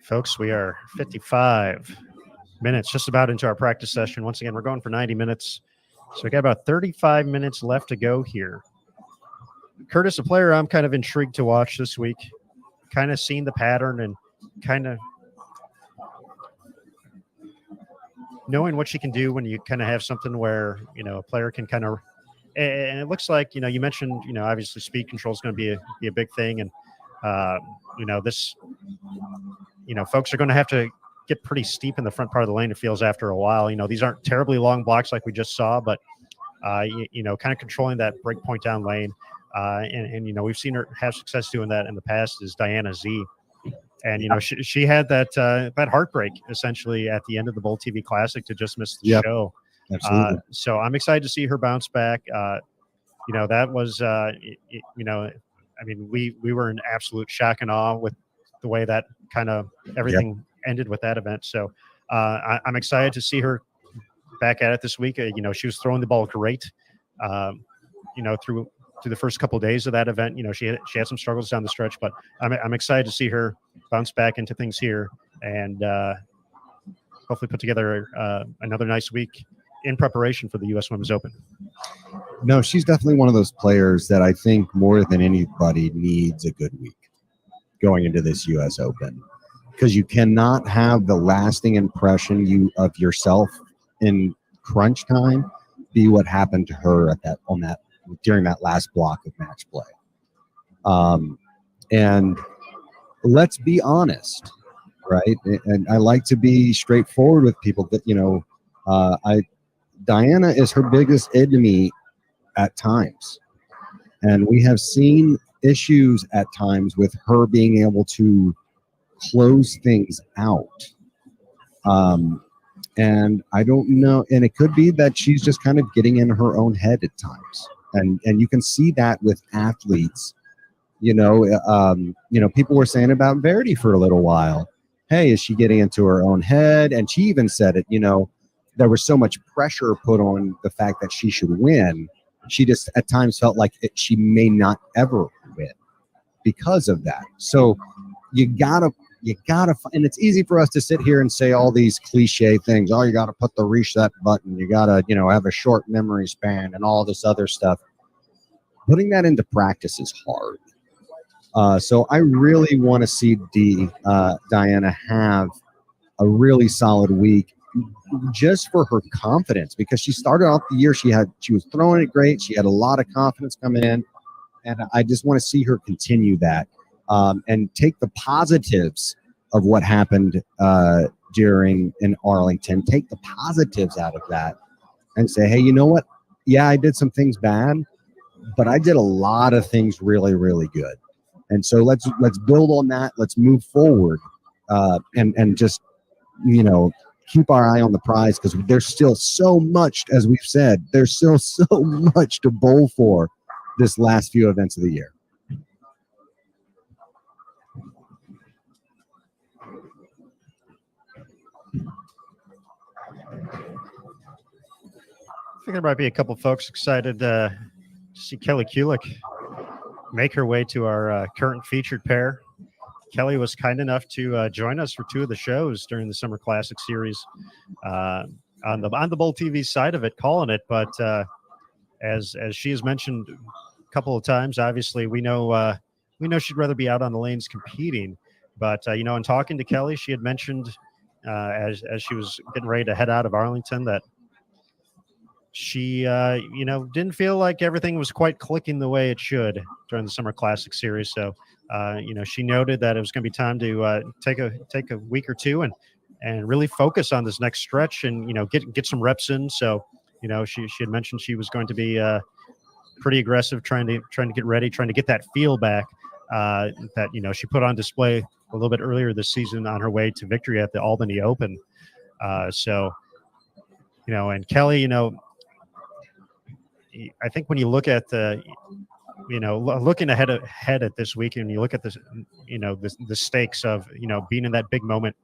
Folks, we are 55 minutes, just about into our practice session. Once again, we're going for 90 minutes. So we got about 35 minutes left to go here. Curtis, a player I'm kind of intrigued to watch this week, kind of seen the pattern and kind of knowing what she can do when you kind of have something where, a player can kind of, and it looks like, you mentioned, obviously speed control is going to be a big thing. And, this, folks are going to have to get pretty steep in the front part of the lane, it feels, after a while. These aren't terribly long blocks like we just saw, but, kind of controlling that break point down lane. And we've seen her have success doing that in the past is Diana Z. And, she had that heartbreak essentially at the end of the Bowl TV Classic to just miss the show. Absolutely. So I'm excited to see her bounce back. That was, we were in absolute shock and awe with the way that kind of everything ended with that event. So I'm excited to see her back at it this week. She was throwing the ball great, through the first couple of days of that event. She had some struggles down the stretch, but I'm excited to see her bounce back into things here and hopefully put together another nice week in preparation for the U.S. Women's Open. No, she's definitely one of those players that I think more than anybody needs a good week going into this U.S. Open, because you cannot have the lasting impression of yourself in crunch time be what happened to her during that last block of match play. And let's be honest, right? And I like to be straightforward with people that, Diana is her biggest enemy at times. And we have seen issues at times with her being able to close things out. And I don't know. And it could be that she's just kind of getting in her own head at times. And you can see that with athletes. People were saying about Verdi for a little while. Hey, is she getting into her own head? And she even said it, there was so much pressure put on the fact that she should win. She just at times felt like she may not ever win because of that. So you gotta, and it's easy for us to sit here and say all these cliche things. Oh, you gotta put the reset button. You gotta, have a short memory span and all this other stuff. Putting that into practice is hard. So I really want to see Diana have a really solid week, just for her confidence, because she started off the year, she was throwing it great. She had a lot of confidence coming in, and I just want to see her continue that and take the positives of what happened in Arlington, take the positives out of that and say, hey, you know what? Yeah, I did some things bad, but I did a lot of things really, really good. And so let's build on that. Let's move forward and just, keep our eye on the prize, because there's still so much, as we've said, there's still so much to bowl for this last few events of the year. I think there might be a couple folks excited to see Kelly Kulick make her way to our current featured pair. Kelly was kind enough to join us for two of the shows during the Summer Classic Series on the Bowl TV side of it, calling it. But as she has mentioned a couple of times, obviously we know she'd rather be out on the lanes competing. But in talking to Kelly, she had mentioned as she was getting ready to head out of Arlington that she didn't feel like everything was quite clicking the way it should during the Summer Classic Series. So she noted that it was going to be time to take a week or two and really focus on this next stretch and get some reps in. So she had mentioned she was going to be pretty aggressive, trying to get ready, trying to get that feel back that she put on display a little bit earlier this season on her way to victory at the Albany Open. And Kelly, I think when you look at looking ahead at this week, and you look at this, the stakes of, being in that big moment,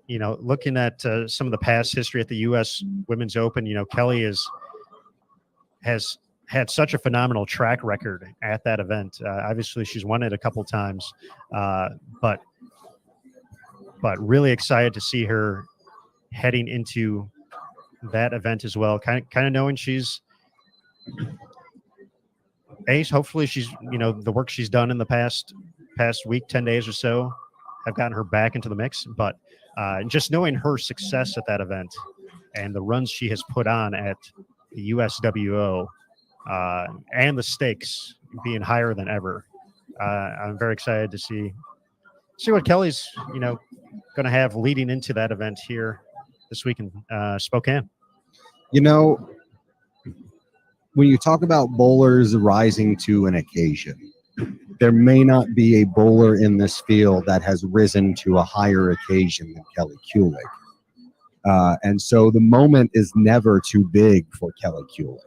looking at some of the past history at the U.S. Women's Open, Kelly has had such a phenomenal track record at that event. Obviously, she's won it a couple times, but really excited to see her heading into that event as well. Kind of knowing she's hopefully she's the work she's done in the past week, 10 days or so have gotten her back into the mix, but just knowing her success at that event and the runs she has put on at the USWO and the stakes being higher than ever, I'm very excited to see what Kelly's going to have leading into that event here this week in Spokane. When you talk about bowlers rising to an occasion, there may not be a bowler in this field that has risen to a higher occasion than Kelly Kulick. And so the moment is never too big for Kelly Kulick.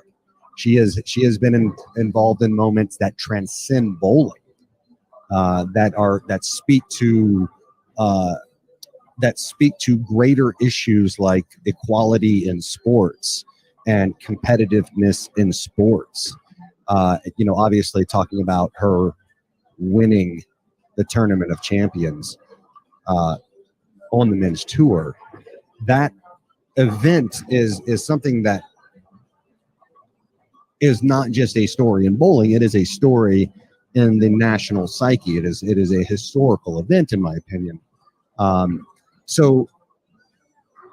She has been involved in moments that transcend bowling, that speak to greater issues like equality in sports and competitiveness in sports. Obviously talking about her winning the Tournament of Champions on the men's tour. That event is something that is not just a story in bowling. It is a story in the national psyche. It is a historical event, in my opinion. So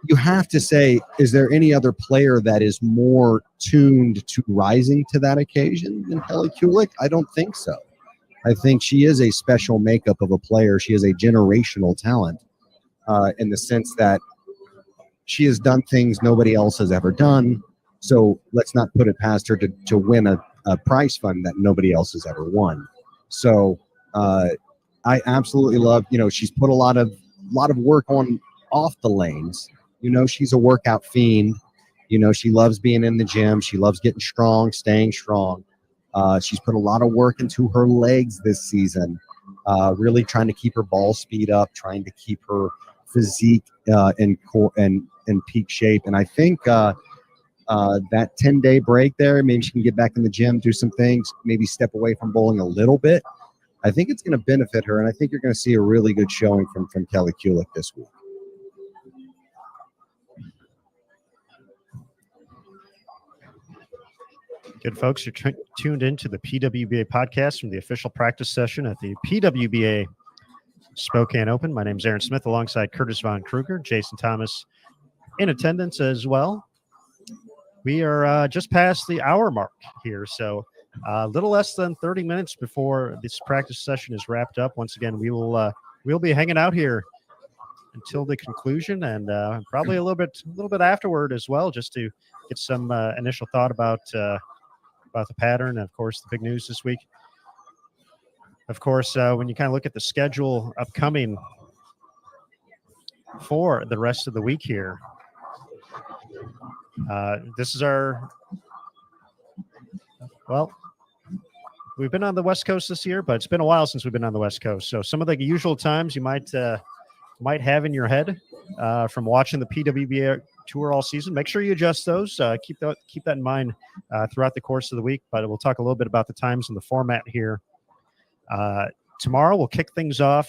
you have to say, is there any other player that is more tuned to rising to that occasion than Kelly Kulick? I don't think so. I think she is a special makeup of a player. She is a generational talent in the sense that she has done things nobody else has ever done. So let's not put it past her to win a prize fund that nobody else has ever won. So I absolutely love, she's put a lot of work on off the lanes. She's a workout fiend. She loves being in the gym. She loves getting strong, staying strong. She's put a lot of work into her legs this season, really trying to keep her ball speed up, trying to keep her physique in peak shape. And I think that 10-day break there, maybe she can get back in the gym, do some things, maybe step away from bowling a little bit. I think it's going to benefit her, and I think you're going to see a really good showing from Kelly Kulick this week. Good, folks. You're tuned into the PWBA podcast from the official practice session at the PWBA Spokane Open. My name is Aaron Smith alongside Curtis Von Kruger, Jason Thomas in attendance as well. We are just past the hour mark here, so a little less than 30 minutes before this practice session is wrapped up. Once again, we'll be hanging out here until the conclusion, and probably a little bit afterward as well, just to get some initial thought about the pattern. And of course, the big news this week. Of course, when you kind of look at the schedule upcoming for the rest of the week here, this is we've been on the West Coast this year, but it's been a while since we've been on the West Coast. So some of the usual times you might have in your head from watching the PWBA Tour all season, make sure you adjust those. Keep that in mind throughout the course of the week. But we'll talk a little bit about the times and the format here. Tomorrow we'll kick things off.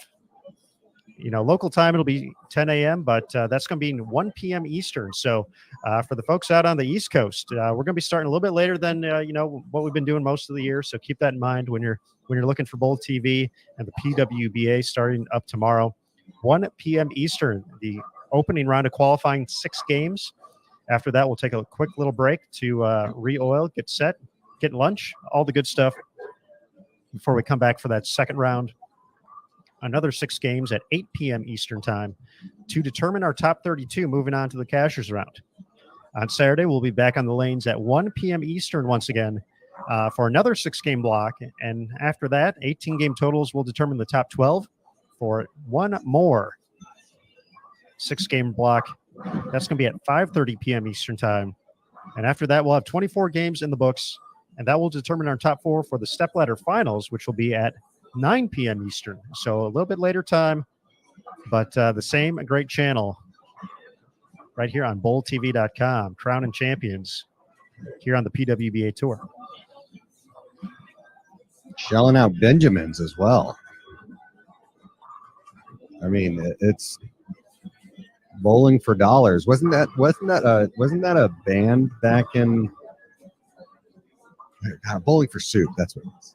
Local time, it'll be 10 a.m., but that's going to be 1 p.m. Eastern. So for the folks out on the East Coast, we're going to be starting a little bit later than, what we've been doing most of the year. So keep that in mind when you're looking for Bowl TV and the PWBA starting up tomorrow, 1 p.m. Eastern, the opening round of qualifying 6 games. After that, we'll take a quick little break to re-oil, get set, get lunch, all the good stuff before we come back for that second round. Another 6 games at 8 p.m. Eastern time to determine our top 32 moving on to the Cashers round. On Saturday, we'll be back on the lanes at 1 p.m. Eastern once again for another 6-game block. And after that, 18-game totals will determine the top 12 for one more 6-game block. That's going to be at 5:30 p.m. Eastern time. And after that, we'll have 24 games in the books, and that will determine our top 4 for the stepladder finals, which will be at 9 p.m. Eastern. So a little bit later time, but the same great channel right here on bowltv.com, crowning champions here on the PWBA Tour. Shelling out Benjamins as well. I mean, it's bowling for dollars. Wasn't that a band back in Bowling for Soup? That's what it is.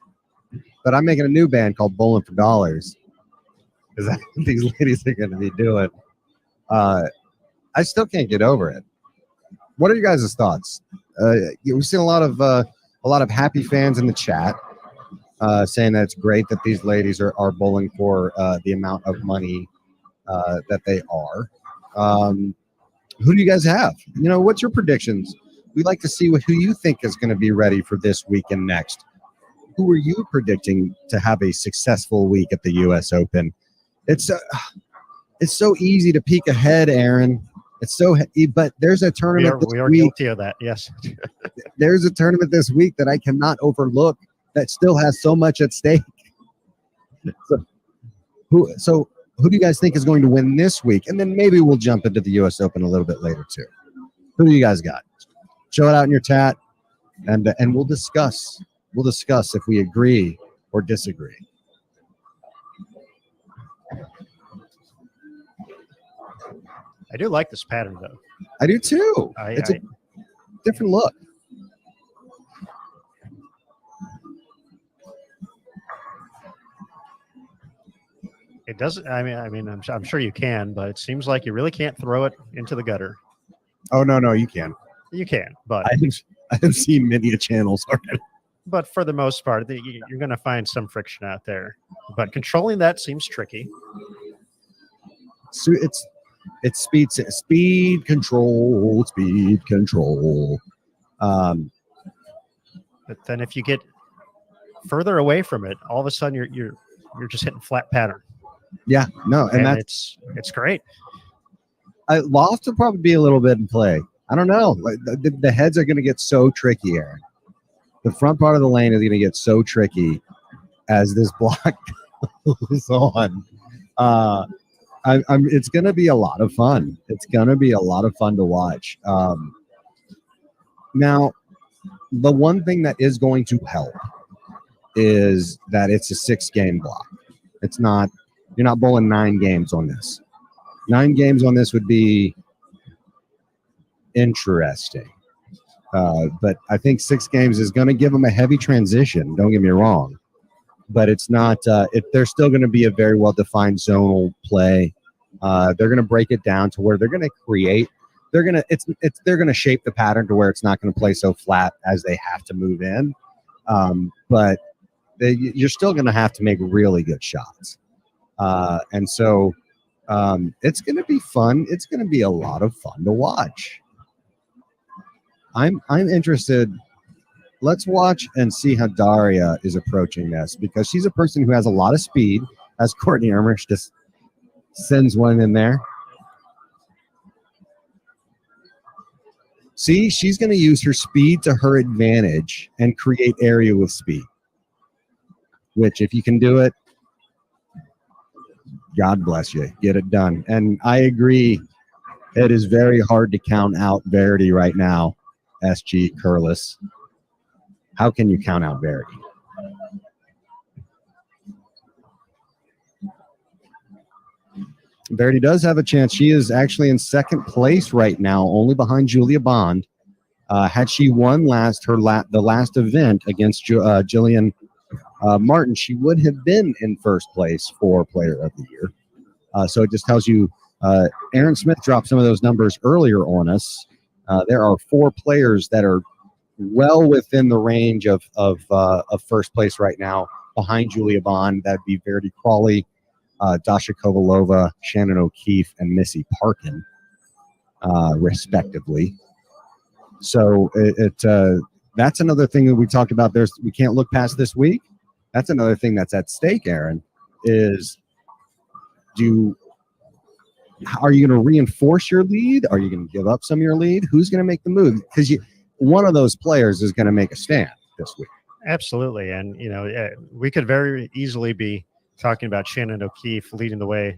But I'm making a new band called Bowling for Dollars because that's what these ladies are going to be doing. I still can't get over it. What are you guys' thoughts? We've seen a lot of happy fans in the chat saying that it's great that these ladies are bowling for the amount of money that they are. Who do you guys have? What's your predictions? We'd like to see who you think is going to be ready for this week and next. Who are you predicting to have a successful week at the U.S. Open? It's so easy to peek ahead, Aaron. But there's a tournament. We are guilty of that. Yes. There's a tournament this week that I cannot overlook that still has so much at stake. So who do you guys think is going to win this week? And then maybe we'll jump into the U.S. Open a little bit later too. Who do you guys got? Show it out in your chat, and we'll discuss. We'll discuss if we agree or disagree. I do like this pattern, though. I do too. It's a different look. It doesn't. I mean, I'm sure you can, but it seems like you really can't throw it into the gutter. Oh no, you can. You can, but I've seen many channels already. but for the most part, you're going to find some friction out there. But controlling that seems tricky. So it's speed control. But then if you get further away from it, all of a sudden you're just hitting flat pattern. Yeah, no, and it's great. Loft will probably be a little bit in play. I don't know. Like the heads are going to get so tricky, Aaron. The front part of the lane is going to get so tricky as this block goes on. It's going to be a lot of fun. It's going to be a lot of fun to watch. Now, the one thing that is going to help is that it's a 6-game block. It's not, you're not bowling 9 games on this. 9 games on this would be interesting. But I think 6 games is going to give them a heavy transition. Don't get me wrong. But it's not, they're still going to be a very well-defined zonal play. They're going to break it down to where they're going to create. They're going to shape the pattern to where it's not going to play so flat as they have to move in. But you're still going to have to make really good shots. And so it's going to be fun. It's going to be a lot of fun to watch. I'm interested. Let's watch and see how Daria is approaching this, because she's a person who has a lot of speed, as Courtney Ermish just sends one in there. See, she's going to use her speed to her advantage and create area with speed, which if you can do it, God bless you. Get it done. And I agree. It is very hard to count out Verdi right now, SG Curlis. How can you count out Verdi? Verdi does have a chance. She is actually in 2nd place right now, only behind Julia Bond. Had she won the last event against Jillian Martin, she would have been in 1st place for Player of the Year. So it just tells you, Aaron Smith dropped some of those numbers earlier on us. There are 4 players that are well within the range of 1st place right now, behind Julia Bond. That'd be Verdi Crowley, Dasha Kovalova, Shannon O'Keefe, and Missy Parkin, respectively. So that's another thing that we talked about. We can't look past this week. That's another thing that's at stake, Aaron, is are you going to reinforce your lead? Are you going to give up some of your lead? Who's going to make the move? Because one of those players is going to make a stand this week. Absolutely. And, we could very easily be talking about Shannon O'Keefe leading the way,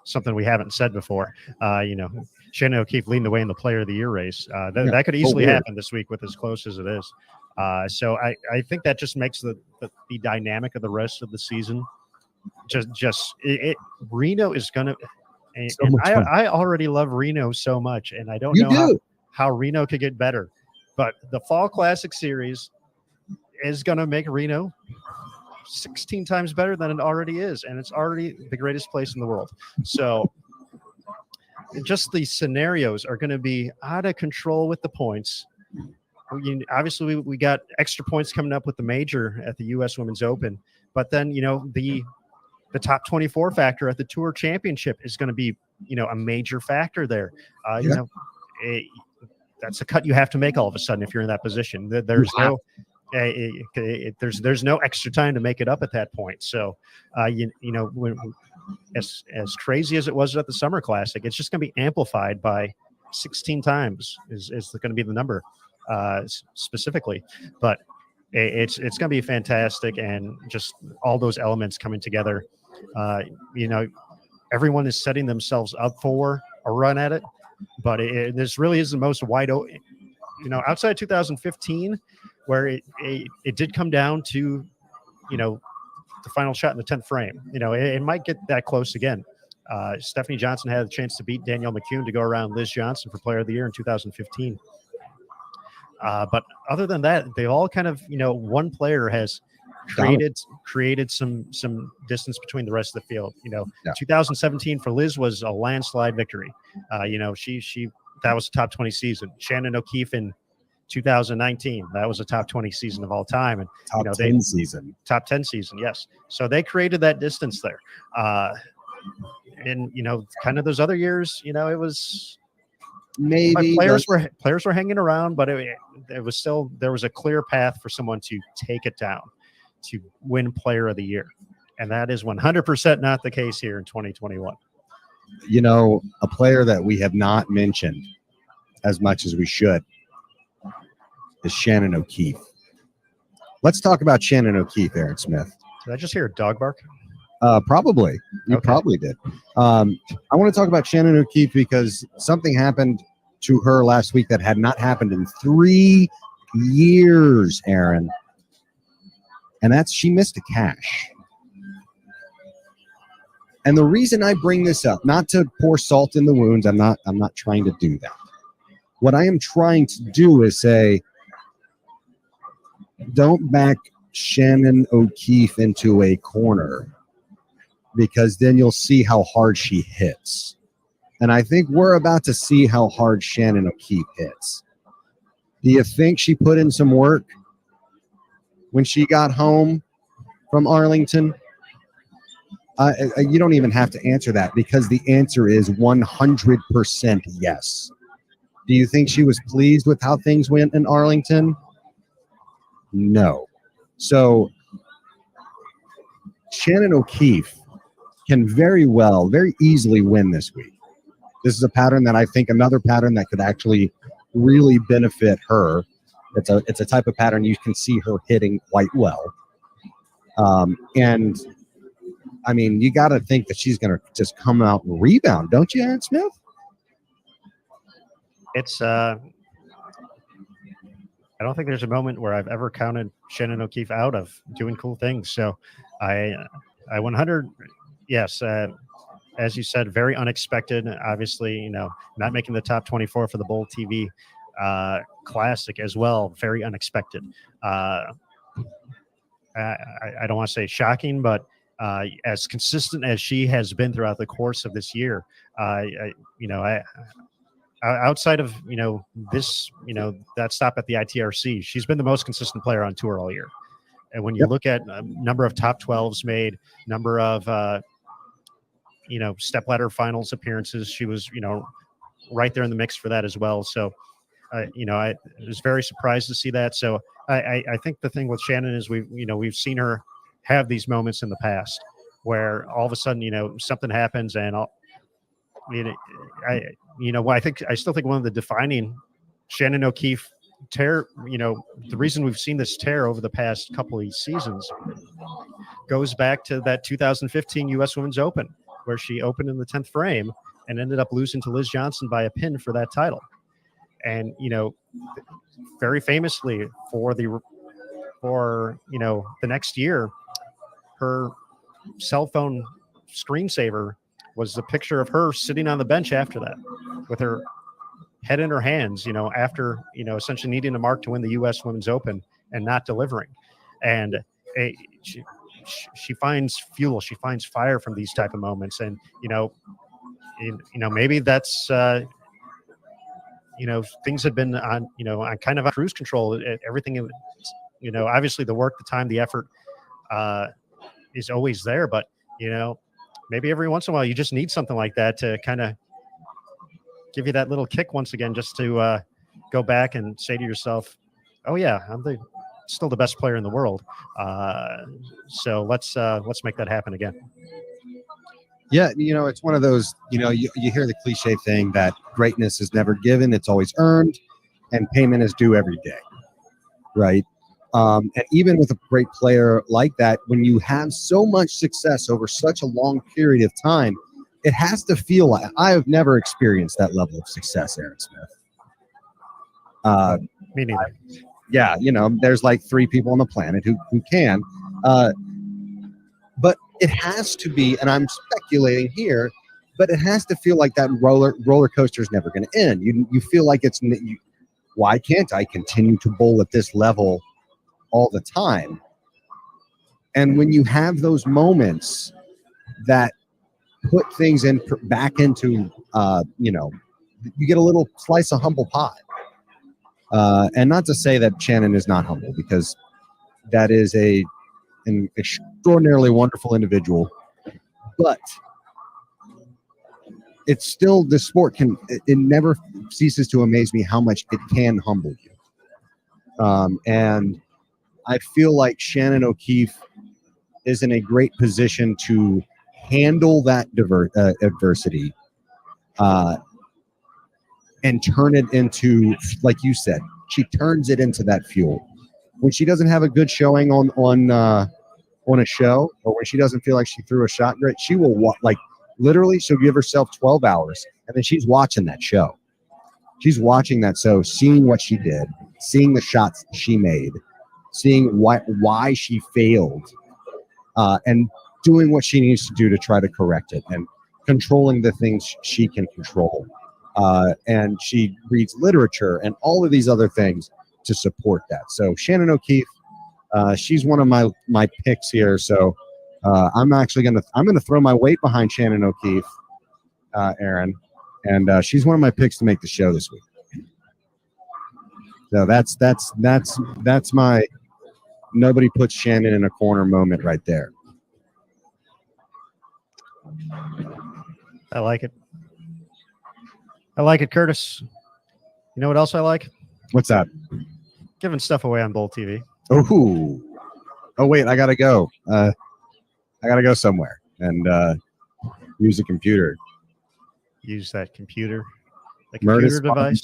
something we haven't said before. Shannon O'Keefe leading the way in the Player of the Year race. That could easily happen this week with as close as it is. So I think that just makes the dynamic of the rest of the season Reno is going to, and I already love Reno so much, and I don't know how Reno could get better, but the Fall Classic Series is going to make Reno 16 times better than it already is, and it's already the greatest place in the world. So just the scenarios are going to be out of control with the points. Obviously, we got extra points coming up with the major at the U.S. Women's Open, but then, the top 24 factor at the Tour Championship is going to be, a major factor there. That's a cut you have to make all of a sudden if you're in that position. There's there's no extra time to make it up at that point. So, when as crazy as it was at the Summer Classic, it's just going to be amplified by 16 times is going to be the number specifically. But it's going to be fantastic, and just all those elements coming together. Everyone is setting themselves up for a run at it, but this really is the most wide open. Outside 2015, where it did come down to, the final shot in the 10th frame. It might get that close again. Stephanie Johnson had a chance to beat Danielle McCune to go around Liz Johnson for Player of the Year in 2015. But other than that, they all kind of, one player has created some distance between the rest of the field. 2017 for Liz was a landslide victory. That was a top 20 season. Shannon O'Keefe in 2019, that was a top 20 season of all time, and Top 10 season. Top 10 season, yes. So they created that distance there. And kind of those other years, it was maybe players were hanging around, but it was still, there was a clear path for someone to take it down, to win Player of the Year, and that is 100% not the case here in 2021. A player that we have not mentioned as much as we should is Shannon O'Keefe. Let's talk about Shannon O'Keefe, Aaron Smith. Did I just hear a dog bark? Probably. You probably did. I want to talk about Shannon O'Keefe because something happened to her last week that had not happened in 3 years, Aaron. And that's she missed a cash. And the reason I bring this up, not to pour salt in the wounds, I'm not trying to do that. What I am trying to do is say, don't back Shannon O'Keefe into a corner, because then you'll see how hard she hits. And I think we're about to see how hard Shannon O'Keefe hits. Do you think she put in some work when she got home from Arlington? You don't even have to answer that, because the answer is 100% yes. Do you think she was pleased with how things went in Arlington? No. So Shannon O'Keefe can very easily win this week. This is a pattern that I think another pattern that could actually really benefit her. It's a type of pattern you can see her hitting quite well. And I mean, you got to think that she's going to just come out and rebound, don't you, Aaron Smith? It's I don't think there's a moment where I've ever counted Shannon O'Keefe out of doing cool things. So I 100, yes, as you said, very unexpected. Obviously, not making the top 24 for the Bowl TV Classic as well. Very unexpected. I don't want to say shocking, but as consistent as she has been throughout the course of this year, outside of this, that stop at the ITRC, she's been the most consistent player on tour all year. And when you look at number of top 12s made, number of stepladder finals appearances, she was right there in the mix for that as well. So I was very surprised to see that. So I think the thing with Shannon is we've seen her have these moments in the past where all of a sudden something happens, and I still think one of the defining Shannon O'Keefe tear, the reason we've seen this tear over the past couple of seasons goes back to that 2015 U.S. Women's Open, where she opened in the 10th frame and ended up losing to Liz Johnson by a pin for that title. And, very famously for the next year, her cell phone screensaver was the picture of her sitting on the bench after that with her head in her hands, after, essentially needing a mark to win the U.S. Women's Open and not delivering. And she finds fuel, she finds fire from these type of moments. And, maybe that's, things have been on, on kind of a cruise control. Everything, obviously the work, the time, the effort is always there, but, maybe every once in a while you just need something like that to kind of give you that little kick once again, just to go back and say to yourself, oh yeah, I'm still the best player in the world. So let's make that happen again. Yeah, it's one of those, you hear the cliche thing that greatness is never given, it's always earned, and payment is due every day, right? And even with a great player like that, when you have so much success over such a long period of time, it has to feel like, I have never experienced that level of success, Aaron Smith. Me neither. Yeah, there's like 3 people on the planet who can. But it has to be, and I'm speculating here, but it has to feel like that roller coaster is never going to end. You feel like why can't I continue to bowl at this level all the time? And when you have those moments that put things back into, you get a little slice of humble pie. And not to say that Shannon is not humble, because that is an extraordinarily wonderful individual, but it's still, the sport it never ceases to amaze me how much it can humble you. And I feel like Shannon O'Keefe is in a great position to handle that adversity and turn it into, like you said, she turns it into that fuel. When she doesn't have a good showing on a show, or when she doesn't feel like she threw a shot great, she will literally, she'll give herself 12 hours, and then she's watching that show. She's watching that show, seeing what she did, seeing the shots she made, seeing why she failed, and doing what she needs to do to try to correct it, and controlling the things she can control. And she reads literature and all of these other things to support that. So Shannon O'Keefe, she's one of my picks here. So I'm actually gonna throw my weight behind Shannon O'Keefe, Aaron, and she's one of my picks to make the show this week. So that's my nobody puts Shannon in a corner moment right there. I like it. I like it, Curtis. You know what else I like? What's that? Giving stuff away on Bowl TV. Oh wait, I gotta go. I gotta go somewhere and use a computer. Use that computer. The computer device.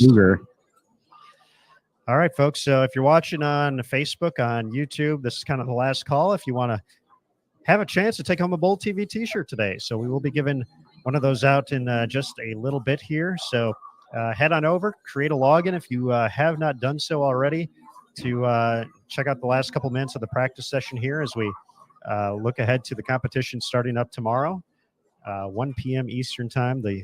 All right, folks. So if you're watching on Facebook, on YouTube, this is kind of the last call. If you want to have a chance to take home a Bowl TV t-shirt today. So we will be giving one of those out in just a little bit here. So head on over, create a login if you have not done so already, to check out the last couple minutes of the practice session here as we look ahead to the competition starting up tomorrow, 1 p.m. Eastern time, the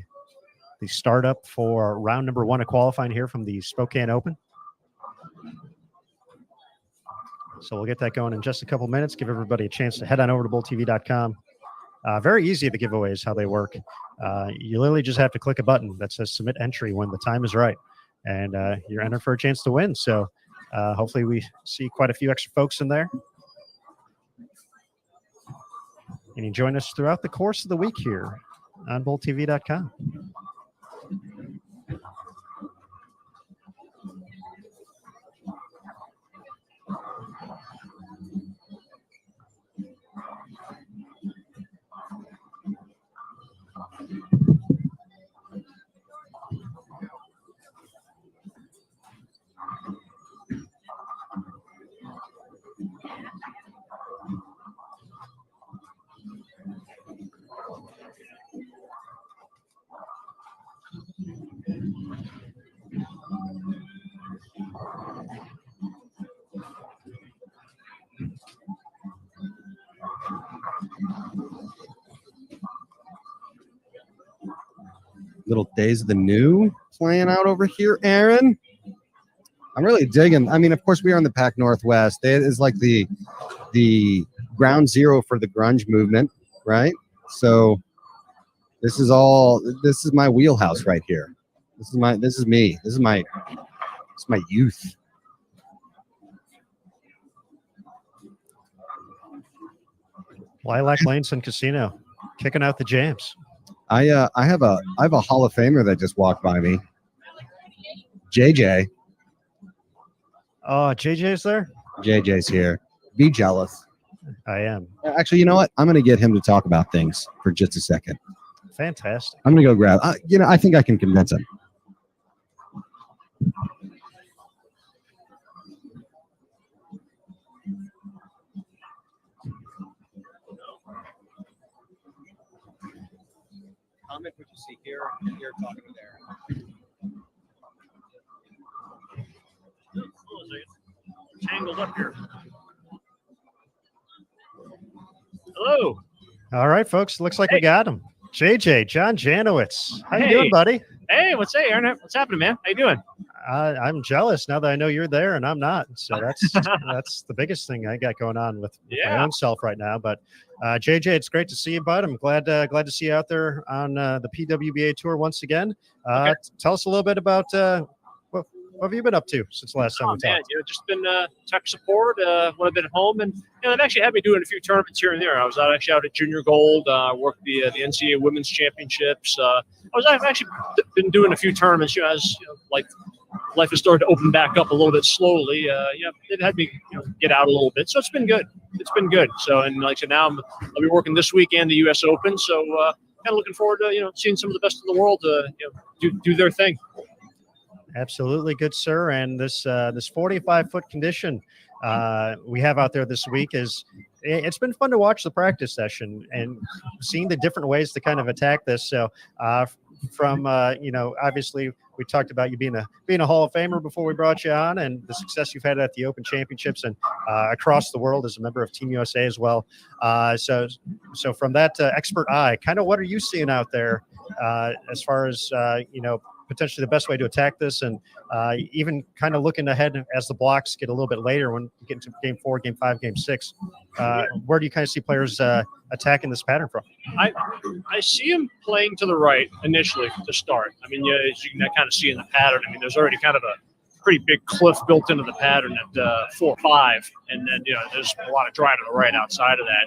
startup for round number 1 of qualifying here from the Spokane Open. So we'll get that going in just a couple minutes. Give everybody a chance to head on over to BowlTV.com. Very easy, the giveaways, how they work. You literally just have to click a button that says submit entry when the time is right, and you're entered for a chance to win. So hopefully we see quite a few extra folks in there. And you join us throughout the course of the week here on BowlTV.com. Little Days of the New playing out over here, Aaron. I'm really digging. I mean, of course, we are in the Pac Northwest. It is like the ground zero for the grunge movement, right? So this is my wheelhouse right here. This is me. This is my youth. Lilac Lanes Casino, kicking out the jams. I have a Hall of Famer that just walked by me. JJ. Oh, JJ's there? JJ's here. Be jealous. I am. Actually, you know what? I'm going to get him to talk about things for just a second. Fantastic. I'm going to go grab. I think I can convince him. Comment what you see here, and here talking to there. Tangled up here. Hello. All right, folks. Looks like we got him. JJ, John Janowitz. How you doing, buddy? Hey, what's Aaron? What's happening, man? How you doing? I'm jealous now that I know you're there and I'm not. So that's that's the biggest thing I got going on with my own self right now. But JJ, it's great to see you, bud. I'm glad to see you out there on the PWBA tour once again. Tell us a little bit about What have you been up to since the last time we talked? Just been tech support when I've been home, and they've actually had me doing a few tournaments here and there. I was out at Junior Gold, worked the NCAA Women's Championships. I've actually been doing a few tournaments, as like life has started to open back up a little bit slowly. They've had me get out a little bit, so it's been good. It's been good. So, and like I said, now I'll be working this weekend the U.S. Open, so kind of looking forward to seeing some of the best in the world do their thing. Absolutely, good sir. And this 45-foot condition we have out there this week it's been fun to watch the practice session and seeing the different ways to kind of attack this. So from obviously we talked about you being a Hall of Famer before we brought you on, and the success you've had at the Open Championships and across the world as a member of Team USA as well. So from that expert eye, kind of what are you seeing out there as far as potentially the best way to attack this, and even kind of looking ahead as the blocks get a little bit later when you get into game 4, game 5, game 6. Where do you kind of see players attacking this pattern from? I see him playing to the right initially to start. I mean, as you can kind of see in the pattern, I mean, there's already kind of a pretty big cliff built into the pattern at 4-5, and then there's a lot of dry to the right outside of that.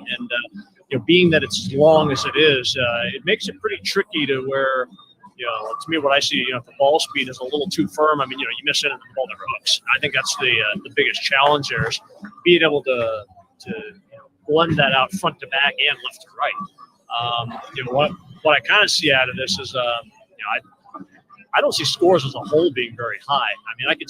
And being that it's as long as it is, it makes it pretty tricky to where. To me, what I see, if the ball speed is a little too firm, I mean, you miss it and the ball never hooks. I think that's the biggest challenge there is being able to blend that out front to back and left to right. What I kind of see out of this is, I don't see scores as a whole being very high. I mean, I could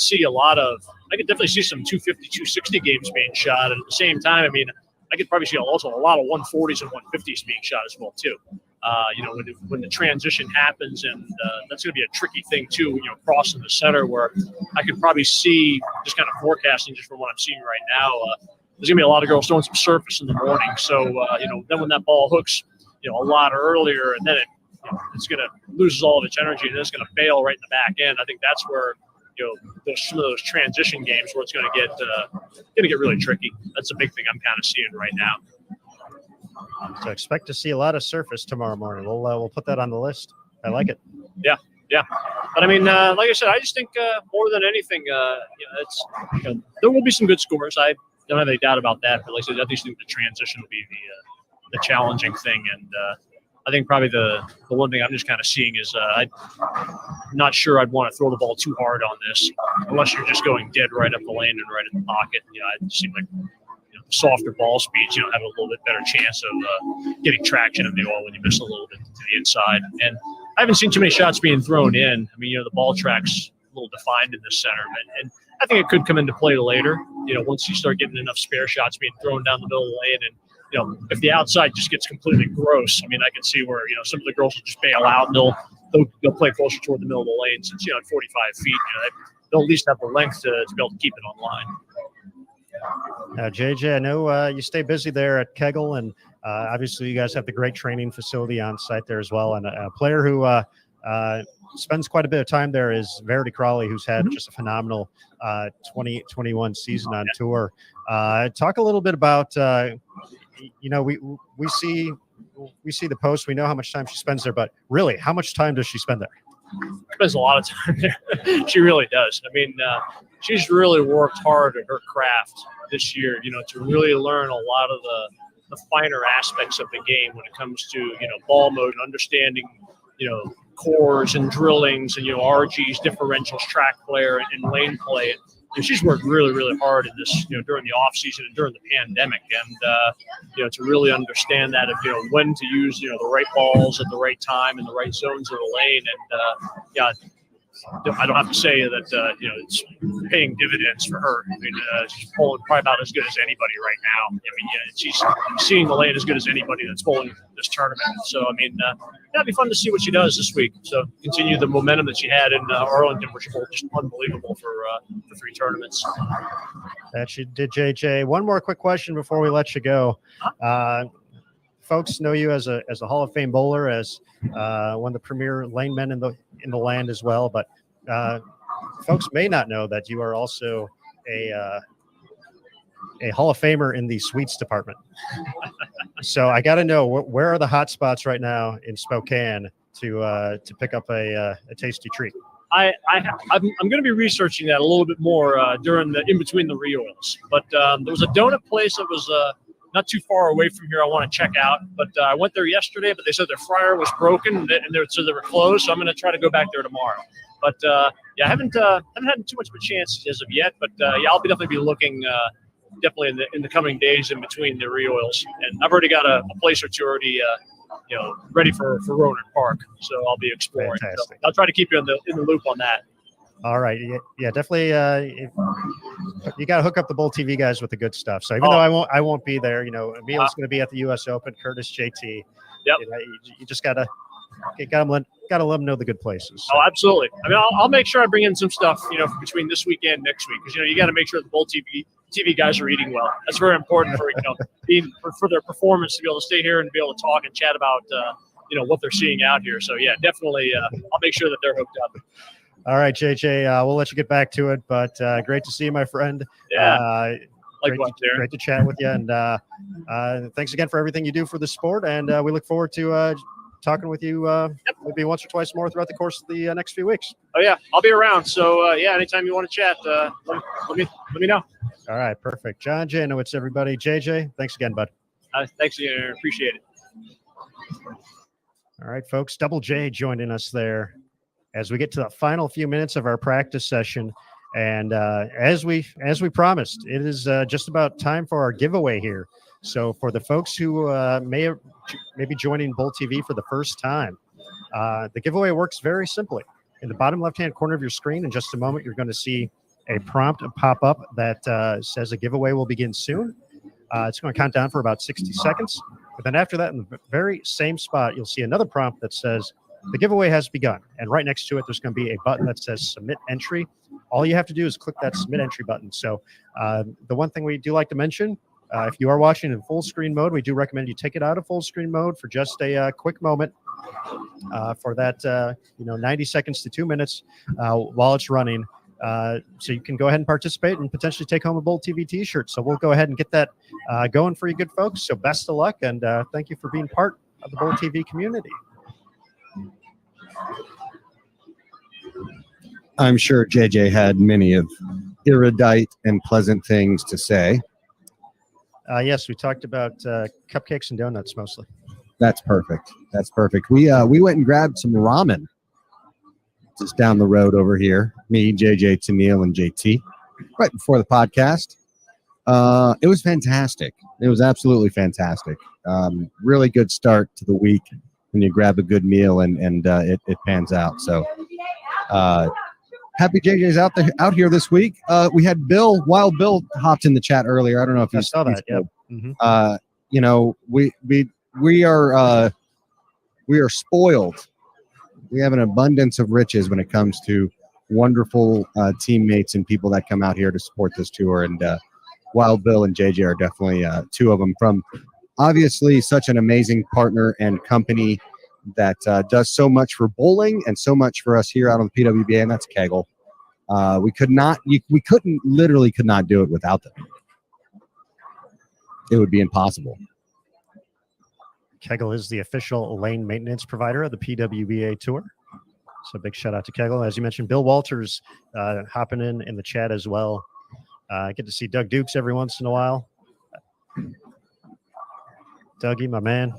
definitely see some 250, 260 games being shot. And at the same time, I mean, I could probably see also a lot of 140s and 150s being shot as well, too. When the transition happens, and that's going to be a tricky thing too, crossing the center, where I could probably see, just kind of forecasting just from what I'm seeing right now, there's going to be a lot of girls throwing some surface in the morning. So, then when that ball hooks, a lot earlier, and then it's going to loses all of its energy, and then it's going to bail right in the back end. I think that's where, some of those transition games where it's going to get really tricky. That's a big thing I'm kind of seeing right now. So expect to see a lot of surface tomorrow morning. We'll put that on the list. I like it. Yeah. But I mean, like I said, I just think more than anything, there will be some good scores. I don't have any doubt about that. But like I said, I think the transition will be the challenging thing. And I think probably the one thing I'm just kind of seeing is I'm not sure I'd want to throw the ball too hard on this unless you're just going dead right up the lane and right in the pocket. It seemed like softer ball speeds, have a little bit better chance of getting traction in the oil when you miss a little bit to the inside. And I haven't seen too many shots being thrown in. I mean, the ball track's a little defined in the center, and I think it could come into play later. Once you start getting enough spare shots being thrown down the middle of the lane, and if the outside just gets completely gross, I mean, I can see where some of the girls will just bail out and they'll play closer toward the middle of the lane since at 45 feet, they'll at least have the length to be able to keep it online. JJ, I know you stay busy there at Kegel, and obviously you guys have the great training facility on site there as well. And a player who spends quite a bit of time there is Verdi Crowley, who's had just a phenomenal 2021 season on tour. Talk a little bit about, we see the post. We know how much time she spends there, but really, how much time does she spend there? Spends a lot of time there. She really does. I mean, she's really worked hard at her craft this year, to really learn a lot of the finer aspects of the game when it comes to, ball mode and understanding, cores and drillings and, RGs, differentials, track player, and lane play. And she's worked really, really hard in this, during the off season and during the pandemic. And, to really understand that, when to use, the right balls at the right time in the right zones of the lane. And, I don't have to say that, it's paying dividends for her. I mean, she's bowling probably about as good as anybody right now. I mean, she's seeing the lane as good as anybody that's bowling this tournament. So, I mean, that'd be fun to see what she does this week. So, continue the momentum that she had in Arlington, where she bowled just unbelievable for 3 tournaments. That she did, JJ. One more quick question before we let you go. Folks know you as a Hall of Fame bowler, as one of the premier lane men in the land as well. But folks may not know that you are also a Hall of Famer in the sweets department. So I got to know, where are the hot spots right now in Spokane to pick up a tasty treat? I'm going to be researching that a little bit more during the in between the reoils. But there was a donut place that was not too far away from here. I want to check out. But I went there yesterday, but they said their fryer was broken and so they were closed. So I'm going to try to go back there tomorrow. But yeah, I haven't had too much of a chance as of yet. But yeah, I'll definitely be looking definitely in the coming days in between the reoils. And I've already got a place or two already. Ready for Ronan Park, so I'll be exploring. So I'll try to keep you in the loop on that. All right, yeah, definitely. You got to hook up the Bull TV guys with the good stuff. So even though I won't be there, Emil's going to be at the U.S. Open. Curtis, JT. Yep. You just gotta let them know the good places. So. Oh, absolutely. I mean, I'll make sure I bring in some stuff, between this weekend and next week, because you got to make sure the Bull TV guys are eating well. That's very important for their performance to be able to stay here and be able to talk and chat about what they're seeing out here. So yeah, definitely I'll make sure that they're hooked up. All right, JJ, we'll let you get back to it, but great to see you, my friend. Yeah, great to chat with you, and thanks again for everything you do for the sport, and we look forward to talking with you maybe once or twice more throughout the course of the next few weeks. Oh yeah, I'll be around. So yeah, anytime you want to chat, let me know. All right, perfect. John Janowitz, everybody. JJ, thanks again, bud. Thanks, appreciate it. All right, folks. Double J joining us there as we get to the final few minutes of our practice session. And as we promised, it is just about time for our giveaway here. So for the folks who may be joining Bull TV for the first time, the giveaway works very simply. In the bottom left-hand corner of your screen, in just a moment, you're going to see a prompt pop up that says a giveaway will begin soon. It's going to count down for about 60 seconds. But then after that, in the very same spot, you'll see another prompt that says the giveaway has begun. And right next to it, there's going to be a button that says submit entry. All you have to do is click that submit entry button. So the one thing we do like to mention, if you are watching in full screen mode, we do recommend you take it out of full screen mode for just a quick moment for that 90 seconds to 2 minutes while it's running. So you can go ahead and participate and potentially take home a Bull TV t-shirt. So we'll go ahead and get that going for you good folks. So best of luck, and thank you for being part of the Bull TV community. I'm sure JJ had many of erudite and pleasant things to say. Yes, we talked about cupcakes and donuts mostly. That's perfect. That's perfect. We went and grabbed some ramen just down the road over here. Me, JJ, Tennille, and JT, right before the podcast. It was fantastic. It was absolutely fantastic. Really good start to the week when you grab a good meal and it pans out. So happy JJ's out here this week. We had Wild Bill hopped in the chat earlier. I don't know if you saw that. Yep. Mm-hmm. We are spoiled. We have an abundance of riches when it comes to wonderful teammates and people that come out here to support this tour. And Wild Bill and JJ are definitely two of them, from obviously such an amazing partner and company that does so much for bowling and so much for us here out on the PWBA, and that's Kegel. We could not do it without them. It would be impossible. Kegel is the official lane maintenance provider of the PWBA Tour. So big shout out to Kegel. As you mentioned, Bill Walters hopping in the chat as well. I get to see Doug Dukes every once in a while. Dougie, my man.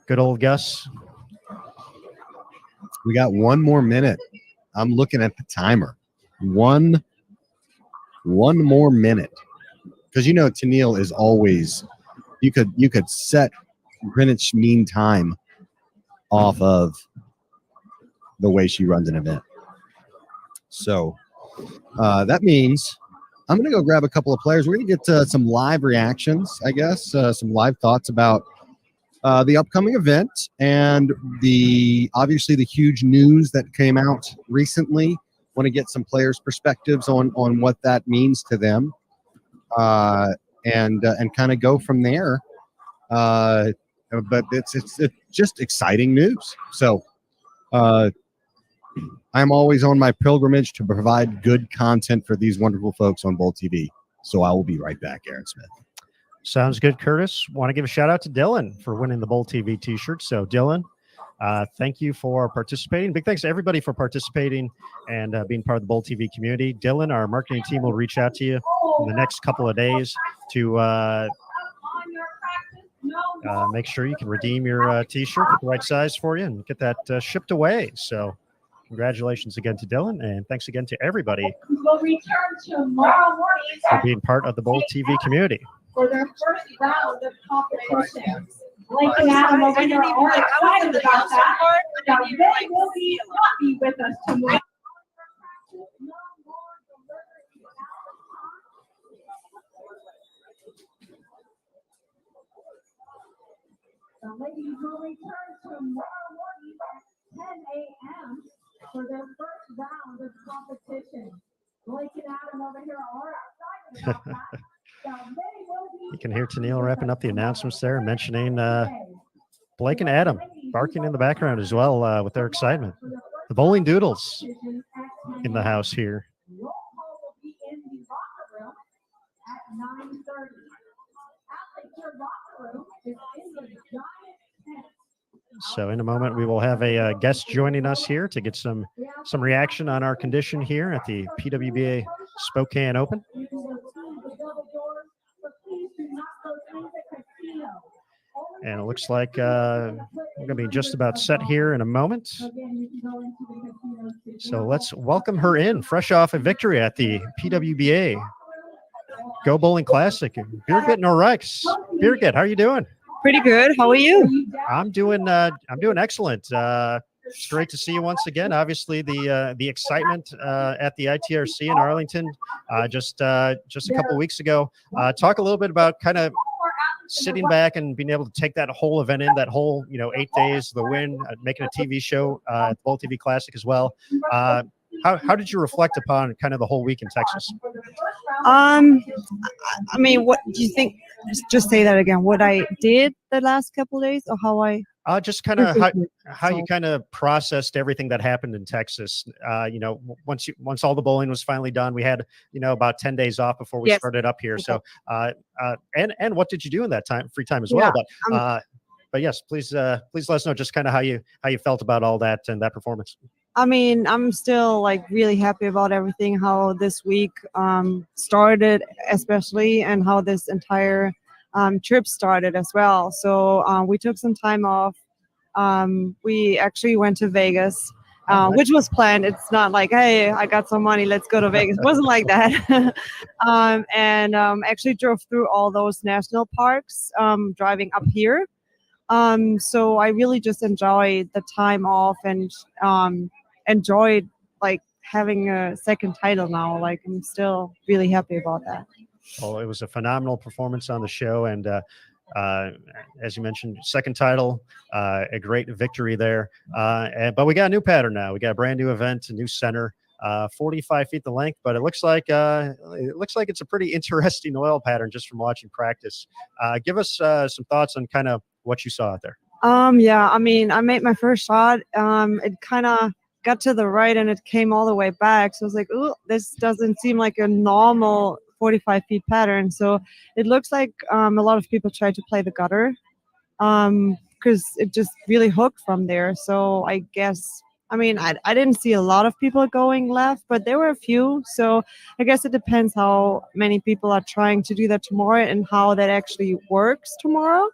Good old Gus. We got one more minute. I'm looking at the timer. One more minute. Because Tennille is always... You could set Greenwich Mean Time off of the way she runs an event. So that means I'm going to go grab a couple of players. We're going to get some live reactions, I guess, some live thoughts about the upcoming event and obviously the huge news that came out recently. Want to get some players' perspectives on what that means to them. And kind of go from there. But it's just exciting news. So I'm always on my pilgrimage to provide good content for these wonderful folks on Bull TV. So I will be right back, Aaron Smith. Sounds good, Curtis. Want to give a shout out to Dylan for winning the Bull TV t-shirt. So Dylan, Thank you for participating. Big thanks to everybody for participating and being part of the Bowl TV community. Dylan, our marketing team, will reach out to you in the next couple of days to make sure you can redeem your T-shirt, get the right size for you, and get that shipped away. So congratulations again to Dylan, and thanks again to everybody Will return tomorrow morning for being part of the Bowl TV community. for their first round of competition. Blake and Adam over here are all excited about that. Now, they will not be with us tomorrow. The ladies will return tomorrow morning at 10 a.m. for their first round of competition. Blake and Adam over here are excited about that. You can hear Tennille wrapping up the announcements there, mentioning Blake and Adam barking in the background as well with their excitement. The Bowling Doodles in the house here. Roll call will be in the locker room at 9:30. Athletes' locker room is in the giant tent. So in a moment, we will have a guest joining us here to get some reaction on our condition here at the PWBA Spokane Open. And it looks like we're going to be just about set here in a moment. So let's welcome her in, fresh off a victory at the PWBA Go Bowling Classic. Beerget Norix. Beerget, how are you doing? Pretty good. How are you? I'm doing excellent. It's great to see you once again. Obviously, the excitement at the ITRC in Arlington just a couple of weeks ago. Talk a little bit about kind of sitting back and being able to take that whole event in, that whole 8 days, the win, making a TV show at the Bowl TV Classic as well. How did you reflect upon kind of the whole week in Texas? I mean, what do you think? Just say that again. What I did the last couple of days, or how I? Just kind of how you kind of processed everything that happened in Texas. Once all the bowling was finally done, we had about 10 days off before we started up here. So, and what did you do in that free time as well? But yes, please let us know just kind of how you felt about all that and that performance. I mean, I'm still really happy about everything, how this week started, especially, and how this entire trip started as well. So we took some time off. We actually went to Vegas, which was planned. It's not like, hey, I got some money, let's go to Vegas. It wasn't like that. And actually drove through all those national parks, driving up here. So I really just enjoyed the time off and enjoyed having a second title now. I'm still really happy about that. Well, it was a phenomenal performance on the show, and as you mentioned, second title, a great victory there. But we got a new pattern now. We got a brand new event, a new center, 45 feet the length. But it looks like it's a pretty interesting oil pattern just from watching practice. Give us some thoughts on kind of what you saw out there. Yeah, I mean, I made my first shot. It kind of got to the right and it came all the way back. So I was like, oh, this doesn't seem like a normal 45 feet pattern. So it looks like a lot of people tried to play the gutter because it just really hooked from there. So I guess, I mean, I didn't see a lot of people going left, but there were a few. So I guess it depends how many people are trying to do that tomorrow and how that actually works tomorrow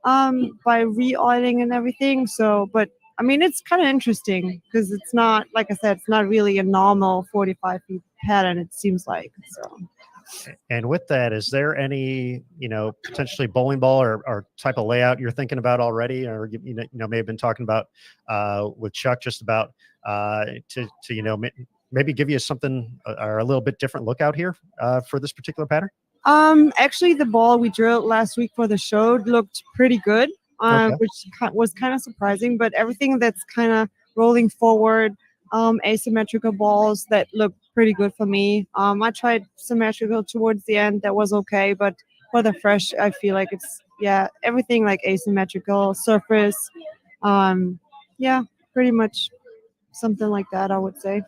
by re-oiling and everything. So, but I mean, it's kind of interesting because it's not, like I said, it's not really a normal 45 feet pattern, it seems like. So. And with that, is there any, potentially bowling ball or type of layout you're thinking about already, or may have been talking about with Chuck just about to maybe give you something or a little bit different look out here for this particular pattern? Actually, the ball we drilled last week for the show looked pretty good, which was kind of surprising. But everything that's kind of rolling forward, asymmetrical balls that look pretty good for me. I tried symmetrical towards the end. That was okay. But for the fresh, I feel like it's, everything like asymmetrical, surface. Pretty much something like that, I would say.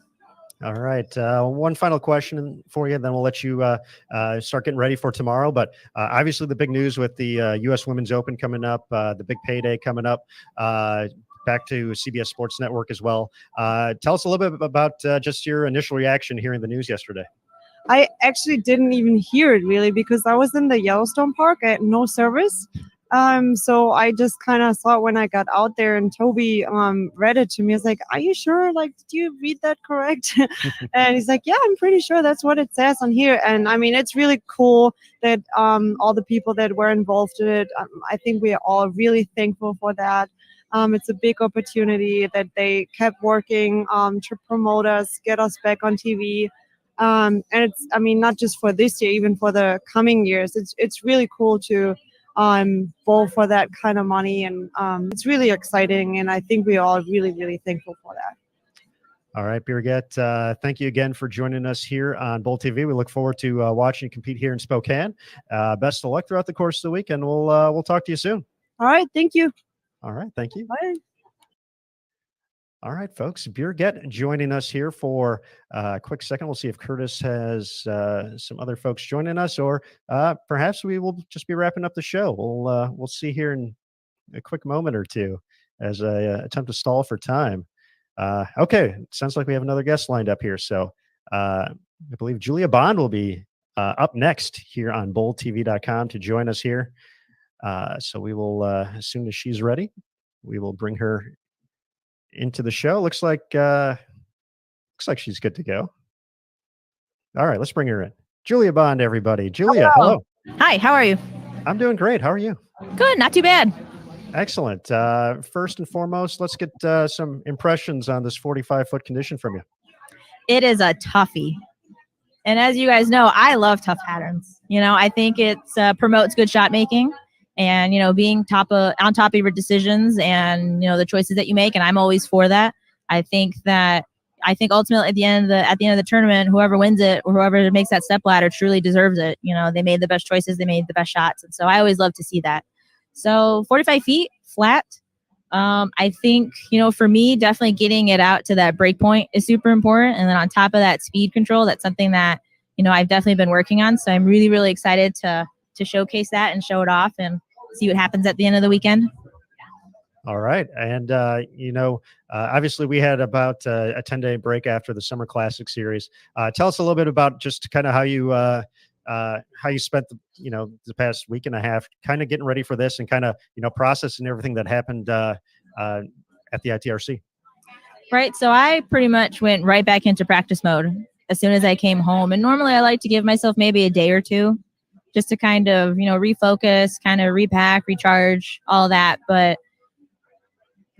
All right. One final question for you, then we'll let you start getting ready for tomorrow. But obviously the big news with the U.S. Women's Open coming up, the big payday coming up, back to CBS Sports Network as well. Tell us a little bit about just your initial reaction hearing the news yesterday. I actually didn't even hear it really because I was in the Yellowstone Park. I had no service. So I just kind of saw it when I got out there, and Toby read it to me. I was like, "Are you sure? Like, did you read that correct?" And he's like, "Yeah, I'm pretty sure that's what it says on here." And I mean, it's really cool that all the people that were involved in it. I think we are all really thankful for that. It's a big opportunity that they kept working to promote us, get us back on TV. And it's, I mean, not just for this year, even for the coming years. It's really cool to bowl for that kind of money, and it's really exciting. And I think we're all really, really thankful for that. All right, Beerget, thank you again for joining us here on Bowl TV. We look forward to watching you compete here in Spokane. Best of luck throughout the course of the week, and we'll talk to you soon. All right, thank you. All right, thank you. Bye. All right, folks, Beerget joining us here for a quick second. We'll see if Curtis has some other folks joining us, or perhaps we will just be wrapping up the show. We'll see here in a quick moment or two as I attempt to stall for time. Okay, sounds like we have another guest lined up here. So I believe Julia Bond will be up next here on bowltv.com to join us here. So we will, as soon as she's ready, we will bring her into the show. Looks like she's good to go. All right, let's bring her in. Julia Bond, everybody. Julia, hello. Hi, how are you? I'm doing great. How are you? Good, not too bad. Excellent. First and foremost, let's get some impressions on this 45-foot condition from you. It is a toughie. And as you guys know, I love tough patterns. You know, I think it promotes good shot making. And, you know, being on top of your decisions and, you know, the choices that you make. And I'm always for that. I think ultimately at the end of the tournament, whoever wins it or whoever makes that step ladder truly deserves it. You know, they made the best choices. They made the best shots. And so I always love to see that. So 45 feet flat. I think, you know, for me, definitely getting it out to that break point is super important. And then on top of that, speed control, that's something that, you know, I've definitely been working on. So I'm really, really excited to showcase that and show it off and see what happens at the end of the weekend. All right. And, you know, obviously we had about a 10-day break after the Summer Classic series. Tell us a little bit about just kind of how you spent the past week and a half kind of getting ready for this and kind of, you know, processing everything that happened at the ITRC. Right. So I pretty much went right back into practice mode as soon as I came home. And normally I like to give myself maybe a day or two just to kind of, you know, refocus, kind of repack, recharge, all that. But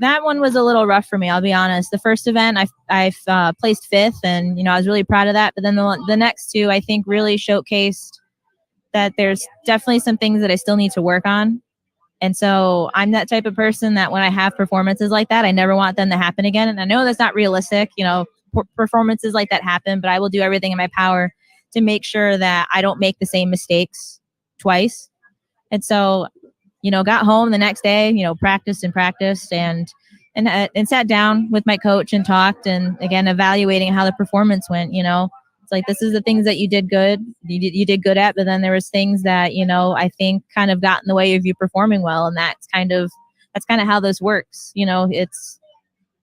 that one was a little rough for me, I'll be honest. The first event, I've placed 5th, and, you know, I was really proud of that. But then the next two, I think, really showcased that there's definitely some things that I still need to work on. And so I'm that type of person that when I have performances like that, I never want them to happen again. And I know that's not realistic, you know, performances like that happen, but I will do everything in my power to make sure that I don't make the same mistakes twice. And so, you know, got home the next day, you know, practiced and sat down with my coach and talked, and again, evaluating how the performance went. You know, it's like, this is the things that you did good, you did good at, but then there was things that, you know, I think kind of got in the way of you performing well. And that's kind of how this works. You know, it's,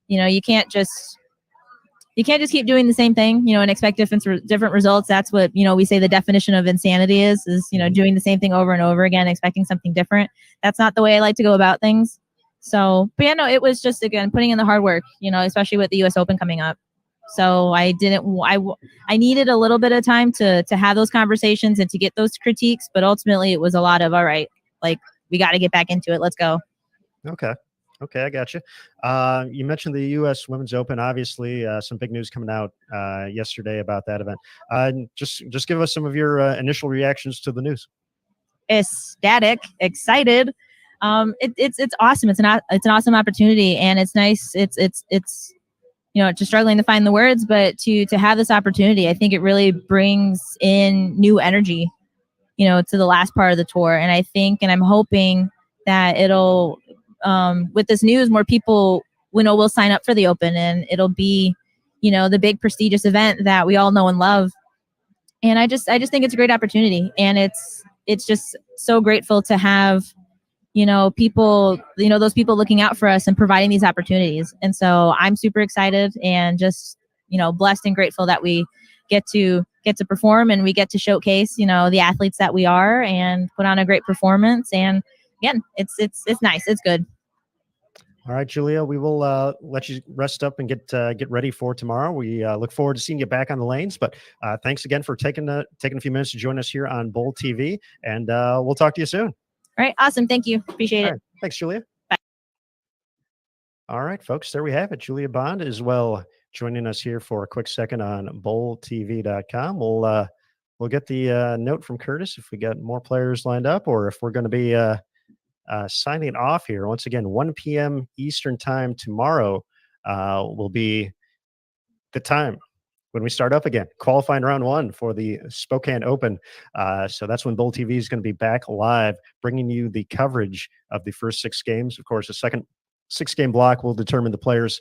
you know, you can't just keep doing the same thing, you know, and expect different results. That's what, you know, we say the definition of insanity is, you know, doing the same thing over and over again, expecting something different. That's not the way I like to go about things. So, but yeah, no, it was just, again, putting in the hard work, you know, especially with the US Open coming up. So I needed a little bit of time to have those conversations and to get those critiques, but ultimately it was a lot of, all right, like, we got to get back into it. Let's go. Okay, I got you. You mentioned the U.S. Women's Open. Obviously, some big news coming out yesterday about that event. Just give us some of your initial reactions to the news. Ecstatic, excited. It's awesome. It's an awesome opportunity, and it's nice. It's you know, just struggling to find the words, but to have this opportunity, I think it really brings in new energy, you know, to the last part of the tour. And I think, and I'm hoping that it'll. With this news, more people, you know, will sign up for the Open, and it'll be, you know, the big prestigious event that we all know and love. And I just think it's a great opportunity, and it's just so grateful to have people, those people looking out for us and providing these opportunities. And so I'm super excited and just, blessed and grateful that we get to perform and we get to showcase, the athletes that we are and put on a great performance. And again, it's nice. It's good. All right, Julia, we will let you rest up and get ready for tomorrow. We look forward to seeing you back on the lanes, but thanks again for taking a few minutes to join us here on Bowl TV, and we'll talk to you soon. All right. Awesome. Thank you. Appreciate it. Right. Thanks, Julia. Bye. All right, folks, there we have it. Julia Bond as well joining us here for a quick second on bowltv.com. We'll get the note from Curtis if we got more players lined up or if we're going to be signing off here. Once again, 1 p.m. Eastern time tomorrow will be the time when we start up again, qualifying round 1 for the Spokane Open. So that's when Bowl TV is going to be back live, bringing you the coverage of the first 6 games. Of course, the second 6-game block will determine the players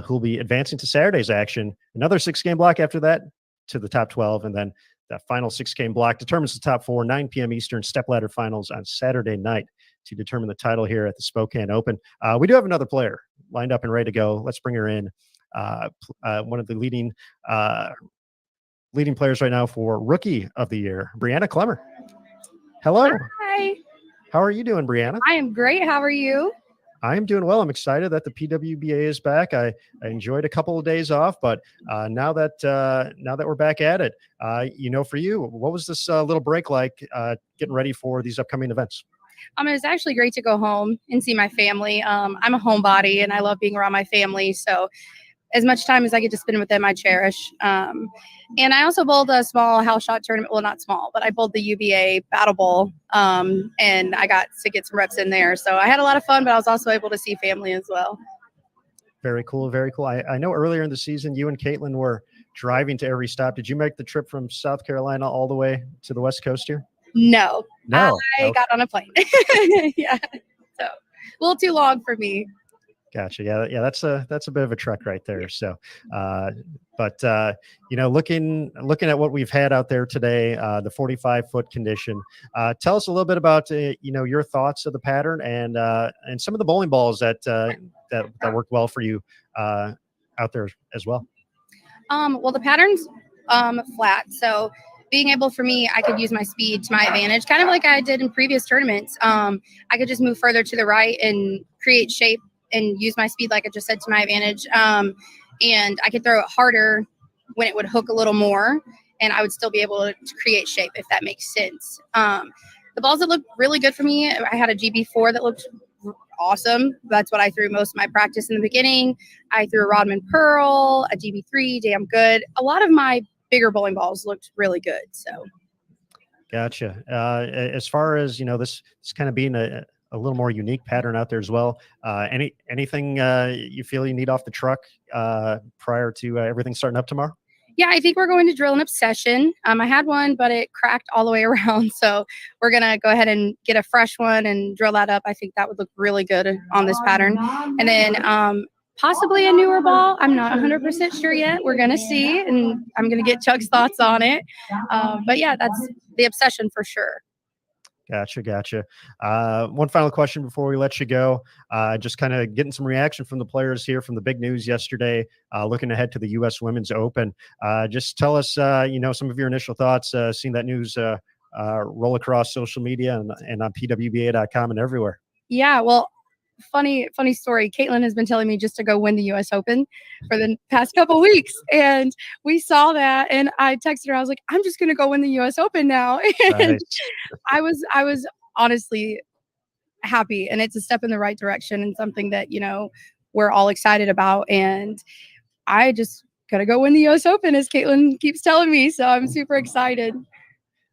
who'll be advancing to Saturday's action. Another 6-game block after that to the top 12, and then that final 6-game block determines the top 4, 9 p.m. Eastern stepladder finals on Saturday night to determine the title here at the Spokane Open. We do have another player lined up and ready to go. Let's bring her in. One of the leading players right now for Rookie of the Year, Brianna Clemmer. Hello. Hi. How are you doing, Brianna? I am great. How are you? I am doing well. I'm excited that the PWBA is back. I enjoyed a couple of days off, but now that we're back at it, for you, what was this little break like getting ready for these upcoming events? It was actually great to go home and see my family. I'm a homebody and I love being around my family. So as much time as I get to spend with them, I cherish. And I also bowled a small house shot tournament. Well, not small, but I bowled the UBA Battle Bowl. And I got to get some reps in there. So I had a lot of fun, but I was also able to see family as well. Very cool. Very cool. I know earlier in the season, you and Caitlyn were driving to every stop. Did you make the trip from South Carolina all the way to the West Coast here? No. I okay. Got on a plane. Yeah. So a little too long for me. Gotcha. Yeah. That's a bit of a trek right there. So, looking at what we've had out there today, the 45-foot condition, tell us a little bit about, your thoughts of the pattern and some of the bowling balls that worked well for you out there as well. Well, the pattern's flat. So being able for me, I could use my speed to my advantage, kind of like I did in previous tournaments. I could just move further to the right and create shape and use my speed, like I just said, to my advantage. And I could throw it harder when it would hook a little more, and I would still be able to create shape, if that makes sense. The balls that looked really good for me, I had a GB4 that looked awesome. That's what I threw most of my practice in the beginning. I threw a Rodman Pearl, a GB3, damn good. A lot of my bigger bowling balls looked really good. So, gotcha. As far as this kind of being a little more unique pattern out there as well. Anything you feel you need off the truck prior to everything starting up tomorrow? Yeah, I think we're going to drill an obsession. I had one, but it cracked all the way around. So we're going to go ahead and get a fresh one and drill that up. I think that would look really good on this pattern. And then possibly a newer ball. I'm not 100% sure yet. We're going to see, and I'm going to get Chuck's thoughts on it. But yeah, that's the obsession for sure. Gotcha. One final question before we let you go. Just kind of getting some reaction from the players here from the big news yesterday, looking ahead to the U.S. Women's Open. Just tell us, some of your initial thoughts, seeing that news roll across social media and on PWBA.com and everywhere. Yeah, well, funny story. Caitlyn has been telling me just to go win the U.S. Open for the past couple weeks, and we saw that. And I texted her. I was like, "I'm just gonna go win the U.S. Open now." And Nice. I was honestly happy, and it's a step in the right direction and something that we're all excited about. And I just gotta go win the U.S. Open, as Caitlyn keeps telling me. So I'm super excited.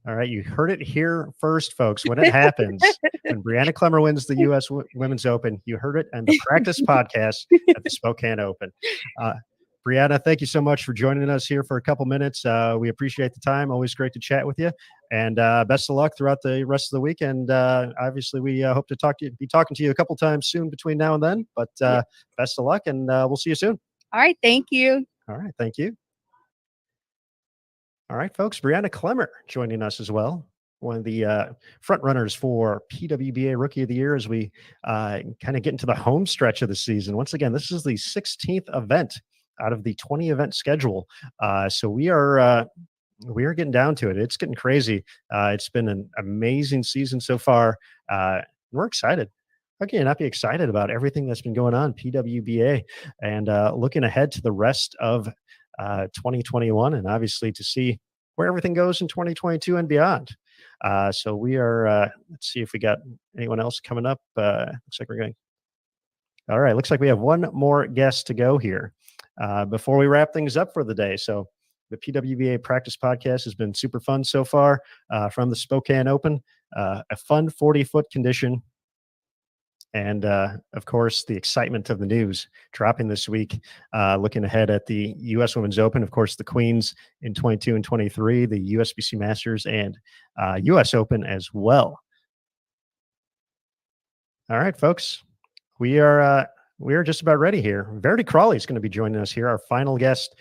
All right, you heard it here first, folks. When it happens, when Brianna Clemmer wins the U.S. Women's Open, you heard it on the Practice Podcast at the Spokane Open. Brianna, thank you so much for joining us here for a couple minutes. We appreciate the time. Always great to chat with you. And best of luck throughout the rest of the week. And obviously, we hope to be talking to you a couple times soon between now and then. But best of luck, and we'll see you soon. All right, thank you. All right, thank you. All right, folks, Brianna Clemmer joining us as well. one of the front runners for PWBA Rookie of the Year as we kind of get into the home stretch of the season. Once again, this is the 16th event out of the 20 event schedule. So we are getting down to it. It's getting crazy. It's been an amazing season so far. We're excited. How can you not be excited about everything that's been going on PWBA and looking ahead to the rest of 2021 and obviously to see where everything goes in 2022 and beyond. So we are, let's see if we got anyone else coming up. Looks like we're going. All right. Looks like we have one more guest to go here before we wrap things up for the day. So the PWBA Practice Podcast has been super fun so far from the Spokane Open, a fun 40-foot condition. And, of course, the excitement of the news dropping this week, looking ahead at the U.S. Women's Open, of course, the Queens in 22 and 23, the USBC Masters and U.S. Open as well. All right, folks, we are just about ready here. Verdi Crowley is going to be joining us here, our final guest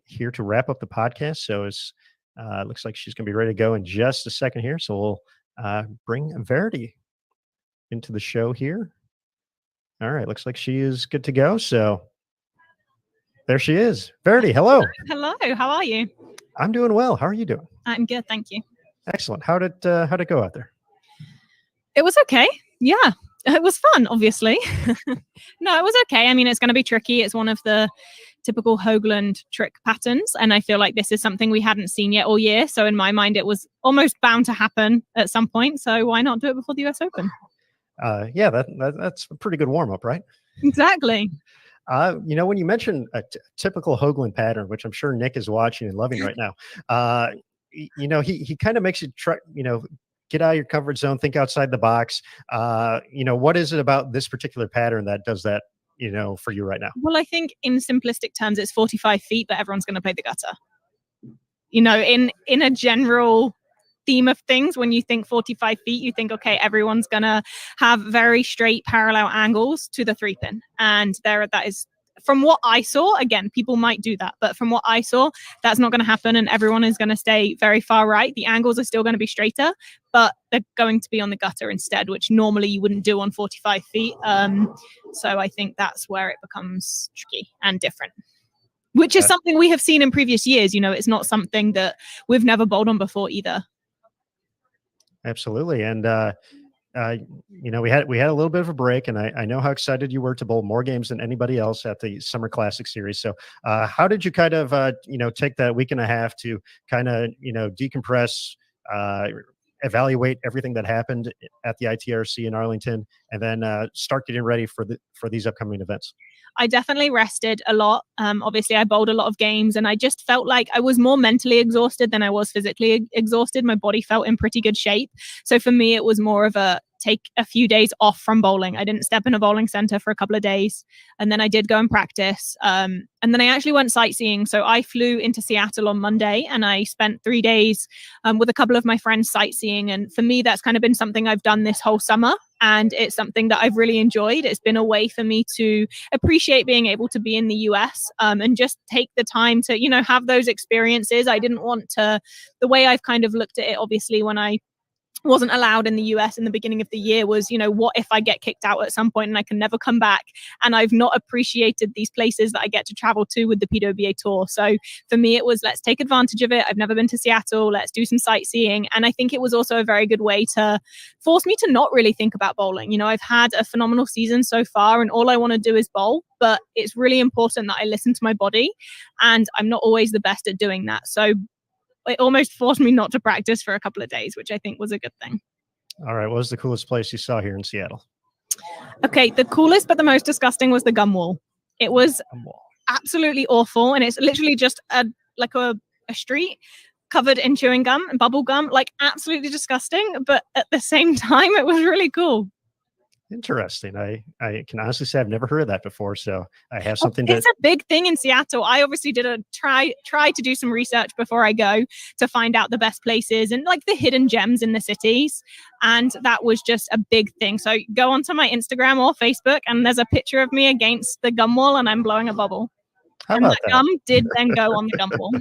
here to wrap up the podcast. So it looks like she's going to be ready to go in just a second here. So we'll bring Verdi into the show here. All right, looks like she is good to go. So there she is. Verdi, hello. Hello, how are you? I'm doing well. How are you doing? I'm good, thank you. Excellent. How'd it go out there? It was okay. Yeah, it was fun, obviously. No, it was okay. I mean, it's going to be tricky. It's one of the typical Hoagland trick patterns, and I feel like this is something we hadn't seen yet all year. So in my mind, it was almost bound to happen at some point. So why not do it before the US Open? Yeah, that's a pretty good warm-up, right? Exactly. When you mention a typical Hoagland pattern, which I'm sure Nick is watching and loving right now, he kind of makes you try, get out of your comfort zone, think outside the box. What is it about this particular pattern that does that, for you right now? Well, I think in simplistic terms, it's 45 feet, but everyone's going to play the gutter. In a general theme of things, when you think 45 feet, you think, okay, everyone's gonna have very straight parallel angles to the 3-pin, and that is, from what I saw, again, people might do that, but from what I saw, that's not going to happen, and everyone is going to stay very far right. The angles are still going to be straighter, but they're going to be on the gutter instead, which normally you wouldn't do on 45 feet. So I think that's where it becomes tricky and different, which is something we have seen in previous years. It's not something that we've never bowled on before either. Absolutely. And, we had a little bit of a break, and I know how excited you were to bowl more games than anybody else at the Summer Classic Series. So how did you kind of, take that week and a half to kind of, decompress, evaluate everything that happened at the ITRC in Arlington, and then start getting ready for these upcoming events? I definitely rested a lot. Obviously, I bowled a lot of games, and I just felt like I was more mentally exhausted than I was physically exhausted. My body felt in pretty good shape. So for me, it was more of a take a few days off from bowling. I didn't step in a bowling center for a couple of days, and then I did go and practice. And then I actually went sightseeing. So I flew into Seattle on Monday, and I spent 3 days with a couple of my friends sightseeing. And for me, that's kind of been something I've done this whole summer. And it's something that I've really enjoyed. It's been a way for me to appreciate being able to be in the US and just take the time to, have those experiences. I didn't want to, the way I've kind of looked at it, obviously, when I wasn't allowed in the US in the beginning of the year was, what if I get kicked out at some point and I can never come back? And I've not appreciated these places that I get to travel to with the PWBA Tour. So for me, it was, let's take advantage of it. I've never been to Seattle. Let's do some sightseeing. And I think it was also a very good way to force me to not really think about bowling. I've had a phenomenal season so far, and all I want to do is bowl. But it's really important that I listen to my body, and I'm not always the best at doing that. So it almost forced me not to practice for a couple of days, which I think was a good thing. All right. What was the coolest place you saw here in Seattle? Okay. The coolest, but the most disgusting was the gum wall. It was absolutely awful. And it's literally just a street covered in chewing gum and bubble gum, absolutely disgusting. But at the same time, it was really cool. Interesting. I can honestly say I've never heard of that before, so I have something It's a big thing in Seattle. I obviously did try to do some research before I go to find out the best places and the hidden gems in the cities, and that was just a big thing. So go onto my Instagram or Facebook, and there's a picture of me against the gum wall, and I'm blowing a bubble. How and about that gum did then go on the gum wall.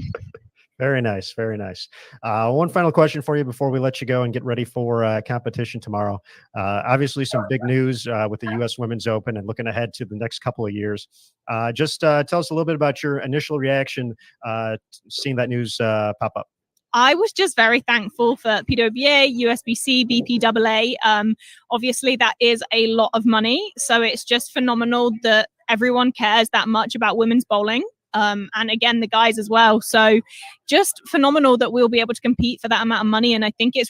Very nice. Very nice. One final question for you before we let you go and get ready for competition tomorrow. Obviously, some big news with the U.S. Women's Open and looking ahead to the next couple of years. Just tell us a little bit about your initial reaction seeing that news pop up. I was just very thankful for PWBA, USBC, BPAA. Obviously, that is a lot of money. So it's just phenomenal that everyone cares that much about women's bowling. And again, the guys as well. So just phenomenal that we'll be able to compete for that amount of money. And I think it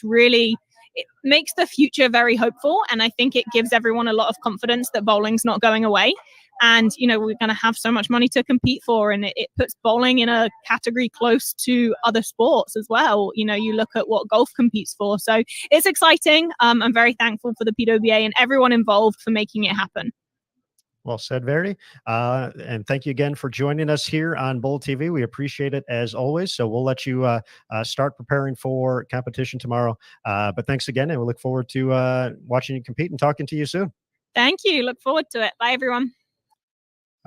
makes the future very hopeful. And I think it gives everyone a lot of confidence that bowling's not going away. And, we're going to have so much money to compete for. And it puts bowling in a category close to other sports as well. You look at what golf competes for. So it's exciting. I'm very thankful for the PWBA and everyone involved for making it happen. Well said, Verdi. And thank you again for joining us here on Bowl TV. We appreciate it as always. So we'll let you start preparing for competition tomorrow. But thanks again, and we look forward to watching you compete and talking to you soon. Thank you. Look forward to it. Bye, everyone.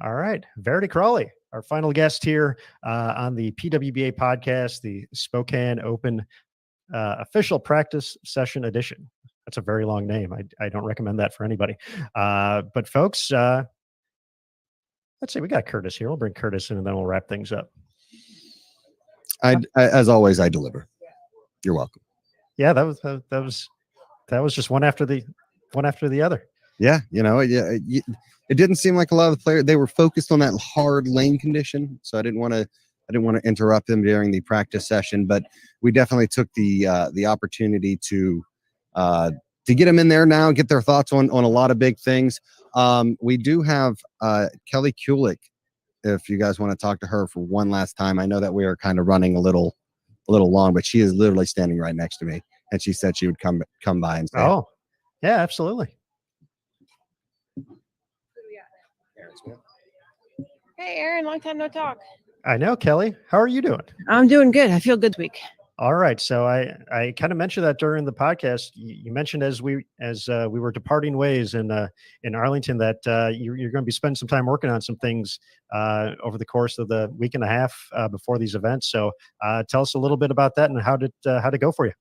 All right. Verdi Crowley, our final guest here on the PWBA podcast, the Spokane Open official practice session edition. That's a very long name. I don't recommend that for anybody. But folks, let's see, we got Curtis here. We'll bring Curtis in and then we'll wrap things up. As always, I deliver. You're welcome. Yeah, that was just one after the other. Yeah, it didn't seem like a lot of the players, they were focused on that hard lane condition. So I didn't want to interrupt them during the practice session, but we definitely took the opportunity to get them in there now, get their thoughts on a lot of big things. We do have Kelly Kulik, if you guys want to talk to her for one last time. I know that we are kind of running a little long, but she is literally standing right next to me, and she said she would come by and say, "Oh, yeah, absolutely." Hey, Aaron, long time no talk. I know, Kelly. How are you doing? I'm doing good. I feel good this week. All right. So I kind of mentioned that during the podcast. You mentioned as we were departing ways in Arlington that you're going to be spending some time working on some things over the course of the week and a half before these events. So tell us a little bit about that and how did it go for you?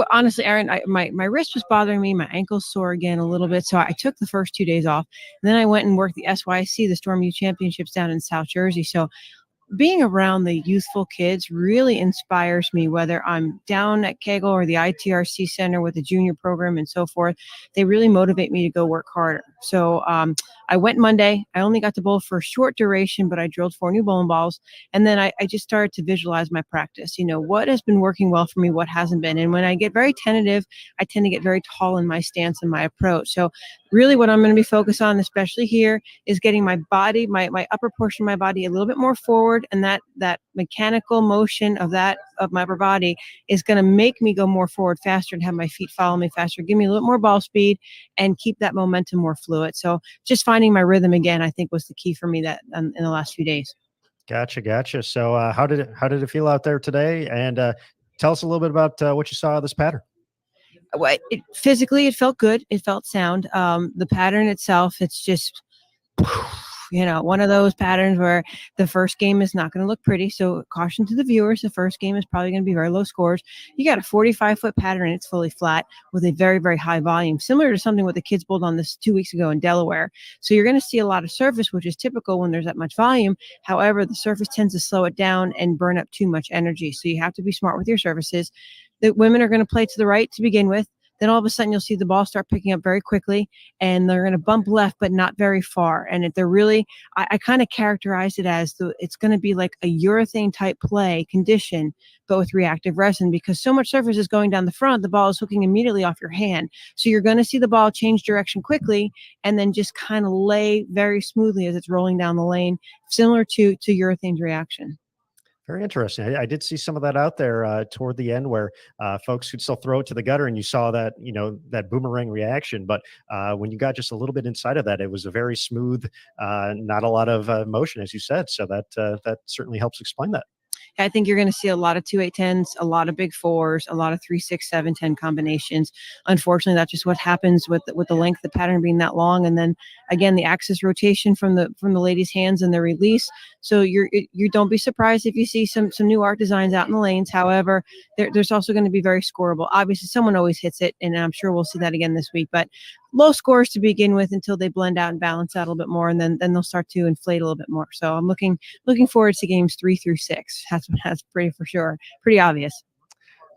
Honestly, Aaron, my wrist was bothering me. My ankle's sore again a little bit. So I took the first 2 days off. And then I went and worked the SYC, the Storm U Championships down in South Jersey. So being around the youthful kids really inspires me, whether I'm down at Kegel or the ITRC Center with the junior program and so forth. They really motivate me to go work harder. So I went Monday. I only got to bowl for a short duration, but I drilled 4 new bowling balls. And then I just started to visualize my practice. What has been working well for me, what hasn't been. And when I get very tentative, I tend to get very tall in my stance and my approach. So really what I'm going to be focused on, especially here, is getting my body, my upper portion of my body a little bit more forward. And that mechanical motion of my upper body is going to make me go more forward faster and have my feet follow me faster, give me a little more ball speed and keep that momentum more fluid. So just finding my rhythm again, I think was the key for me that in the last few days. Gotcha. So how did it feel out there today? And tell us a little bit about what you saw of this pattern. Physically, it felt good. It felt sound. The pattern itself, it's just, one of those patterns where the first game is not going to look pretty. So caution to the viewers. The first game is probably going to be very low scores. You got a 45-foot pattern. It's fully flat with a very, very high volume, similar to something what the kids bowled on this 2 weeks ago in Delaware. So you're going to see a lot of surface, which is typical when there's that much volume. However, the surface tends to slow it down and burn up too much energy. So you have to be smart with your surfaces. The women are going to play to the right to begin with. Then all of a sudden you'll see the ball start picking up very quickly and they're going to bump left, but not very far. And they're really, I kind of characterize it as it's going to be like a urethane type play condition, but with reactive resin, because so much surface is going down the front, the ball is hooking immediately off your hand. So you're going to see the ball change direction quickly and then just kind of lay very smoothly as it's rolling down the lane, similar to urethane's reaction. Very interesting. I did see some of that out there toward the end where folks could still throw it to the gutter and you saw that, that boomerang reaction. But when you got just a little bit inside of that, it was a very smooth, not a lot of motion, as you said. So that certainly helps explain that. I think you're going to see a lot of 2-8-10s, a lot of big fours, a lot of 3-6-7-10 combinations. Unfortunately, that's just what happens with the length of the pattern being that long. And then again, the axis rotation from the ladies' hands and the release. So you don't be surprised if you see some new art designs out in the lanes. However, there's also going to be very scoreable. Obviously, someone always hits it, and I'm sure we'll see that again this week. But low scores to begin with until they blend out and balance out a little bit more, and then they'll start to inflate a little bit more. So I'm looking forward to games 3 through 6. That's pretty for sure, pretty obvious.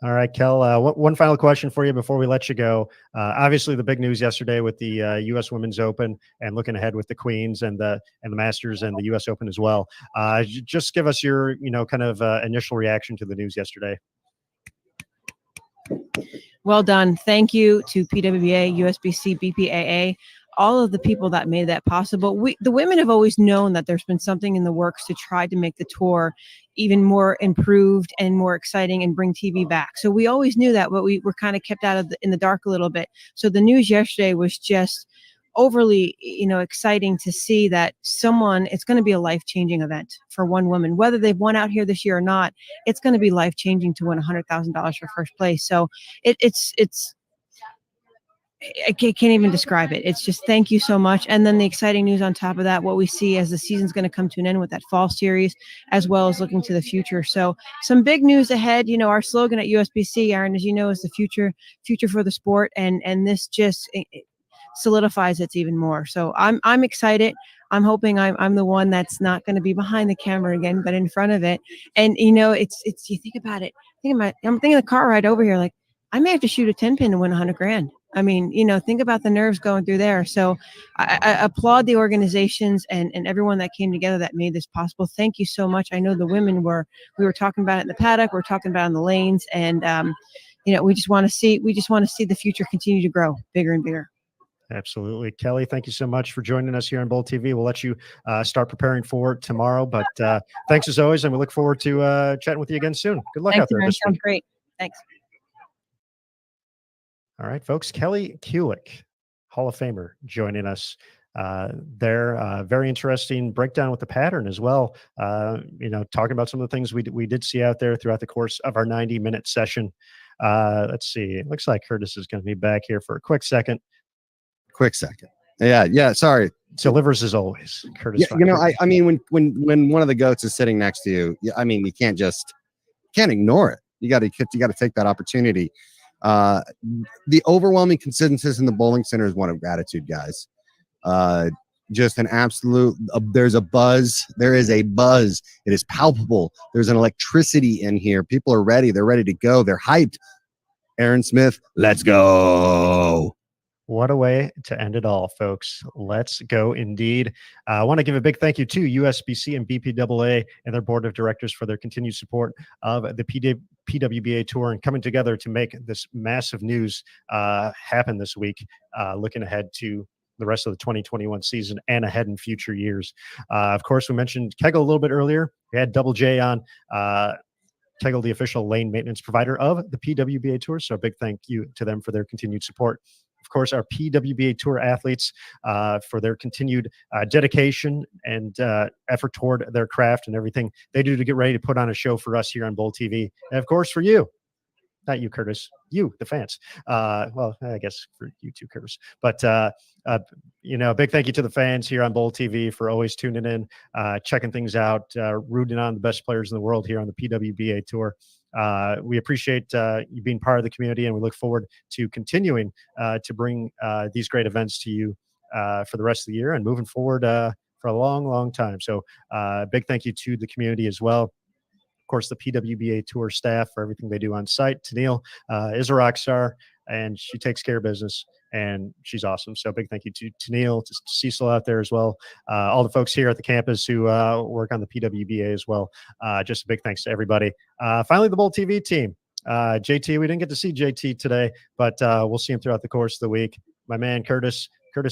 All right, Kel, one final question for you before we let you go. Obviously, the big news yesterday with the U.S. Women's Open and looking ahead with the Queens and the Masters and the U.S. Open as well. Just give us your, kind of initial reaction to the news yesterday. Well done. Thank you to PWBA, USBC, BPAA, all of the people that made that possible. The women have always known that there's been something in the works to try to make the tour even more improved and more exciting and bring TV back. So we always knew that, but we were kind of kept in the dark a little bit. So the news yesterday was just overly, exciting to see that it's going to be a life-changing event for one woman, whether they've won out here this year or not. It's going to be life-changing to win $100,000 for first place. So it's I can't even describe it. It's just thank you so much. And then the exciting news on top of that, what we see as the season's going to come to an end with that fall series, as well as looking to the future. So some big news ahead. Our slogan at USBC, Aaron, as you know, is the future for the sport. And this just solidifies it even more. So I'm excited. I'm hoping I'm the one that's not going to be behind the camera again, but in front of it. And it's you think about it. I'm thinking the car ride over here, like I may have to shoot a 10 pin to win $100,000. I mean, think about the nerves going through there. So I applaud the organizations and everyone that came together that made this possible. Thank you so much. I know the women we were talking about it in the paddock. We're talking about it in the lanes, and we just want to see the future continue to grow bigger and bigger. Absolutely. Kelly, thank you so much for joining us here on Bold TV. We'll let you start preparing for tomorrow, but thanks as always, and we look forward to chatting with you again soon. Good luck out there. Sounds great. Thanks. All right, folks. Kelly Kulick, Hall of Famer, joining us there. Very interesting breakdown with the pattern as well. Talking about some of the things we did see out there throughout the course of our 90-minute session. Let's see. It looks like Curtis is going to be back here for a quick second. Yeah. Sorry. Delivers as always, Curtis. Yeah, I mean, when one of the goats is sitting next to you, I mean, you can't ignore it. You got to take that opportunity. The overwhelming consensus in the bowling center is one of gratitude, guys. Just an absolute. There's a buzz. There is a buzz. It is palpable. There's an electricity in here. People are ready. They're ready to go. They're hyped. Aaron Smith, let's go. What a way to end it all, folks. Let's go indeed. I want to give a big thank you to USBC and BPAA and their board of directors for their continued support of the PWBA Tour and coming together to make this massive news happen this week, looking ahead to the rest of the 2021 season and ahead in future years. Of course, we mentioned Kegel a little bit earlier. We had Double J on. Kegel, the official lane maintenance provider of the PWBA Tour. So a big thank you to them for their continued support. Of course, our PWBA Tour athletes for their continued dedication and effort toward their craft and everything they do to get ready to put on a show for us here on Bold TV. And of course, for you, not you, Curtis, you, the fans. Well, I guess for you too, Curtis. But, a big thank you to the fans here on Bold TV for always tuning in, checking things out, rooting on the best players in the world here on the PWBA Tour. We appreciate you being part of the community, and we look forward to continuing to bring these great events to you for the rest of the year and moving forward for a long, long time. So big thank you to the community as well. Of course, the PWBA Tour staff for everything they do on site. Tennille is a rock star, and she takes care of business, and she's awesome. So big thank you to Tennille, to Cecil out there as well. All the folks here at the campus who work on the PWBA as well. Just a big thanks to everybody. Finally, the Bold TV team. JT, we didn't get to see JT today, but we'll see him throughout the course of the week. My man, Curtis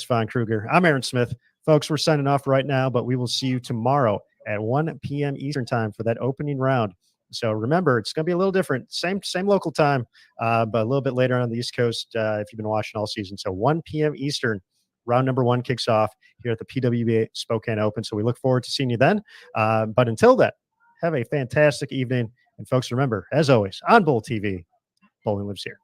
Von Kruger. I'm Aaron Smith. Folks, we're signing off right now, but we will see you tomorrow at 1 p.m. Eastern time for that opening round. So remember, it's going to be a little different. Same local time, but a little bit later on the East Coast if you've been watching all season. So 1 p.m. Eastern, round number 1 kicks off here at the PWBA Spokane Open. So we look forward to seeing you then. But until then, Have a fantastic evening. And folks, remember, as always, on Bowl TV, bowling lives here.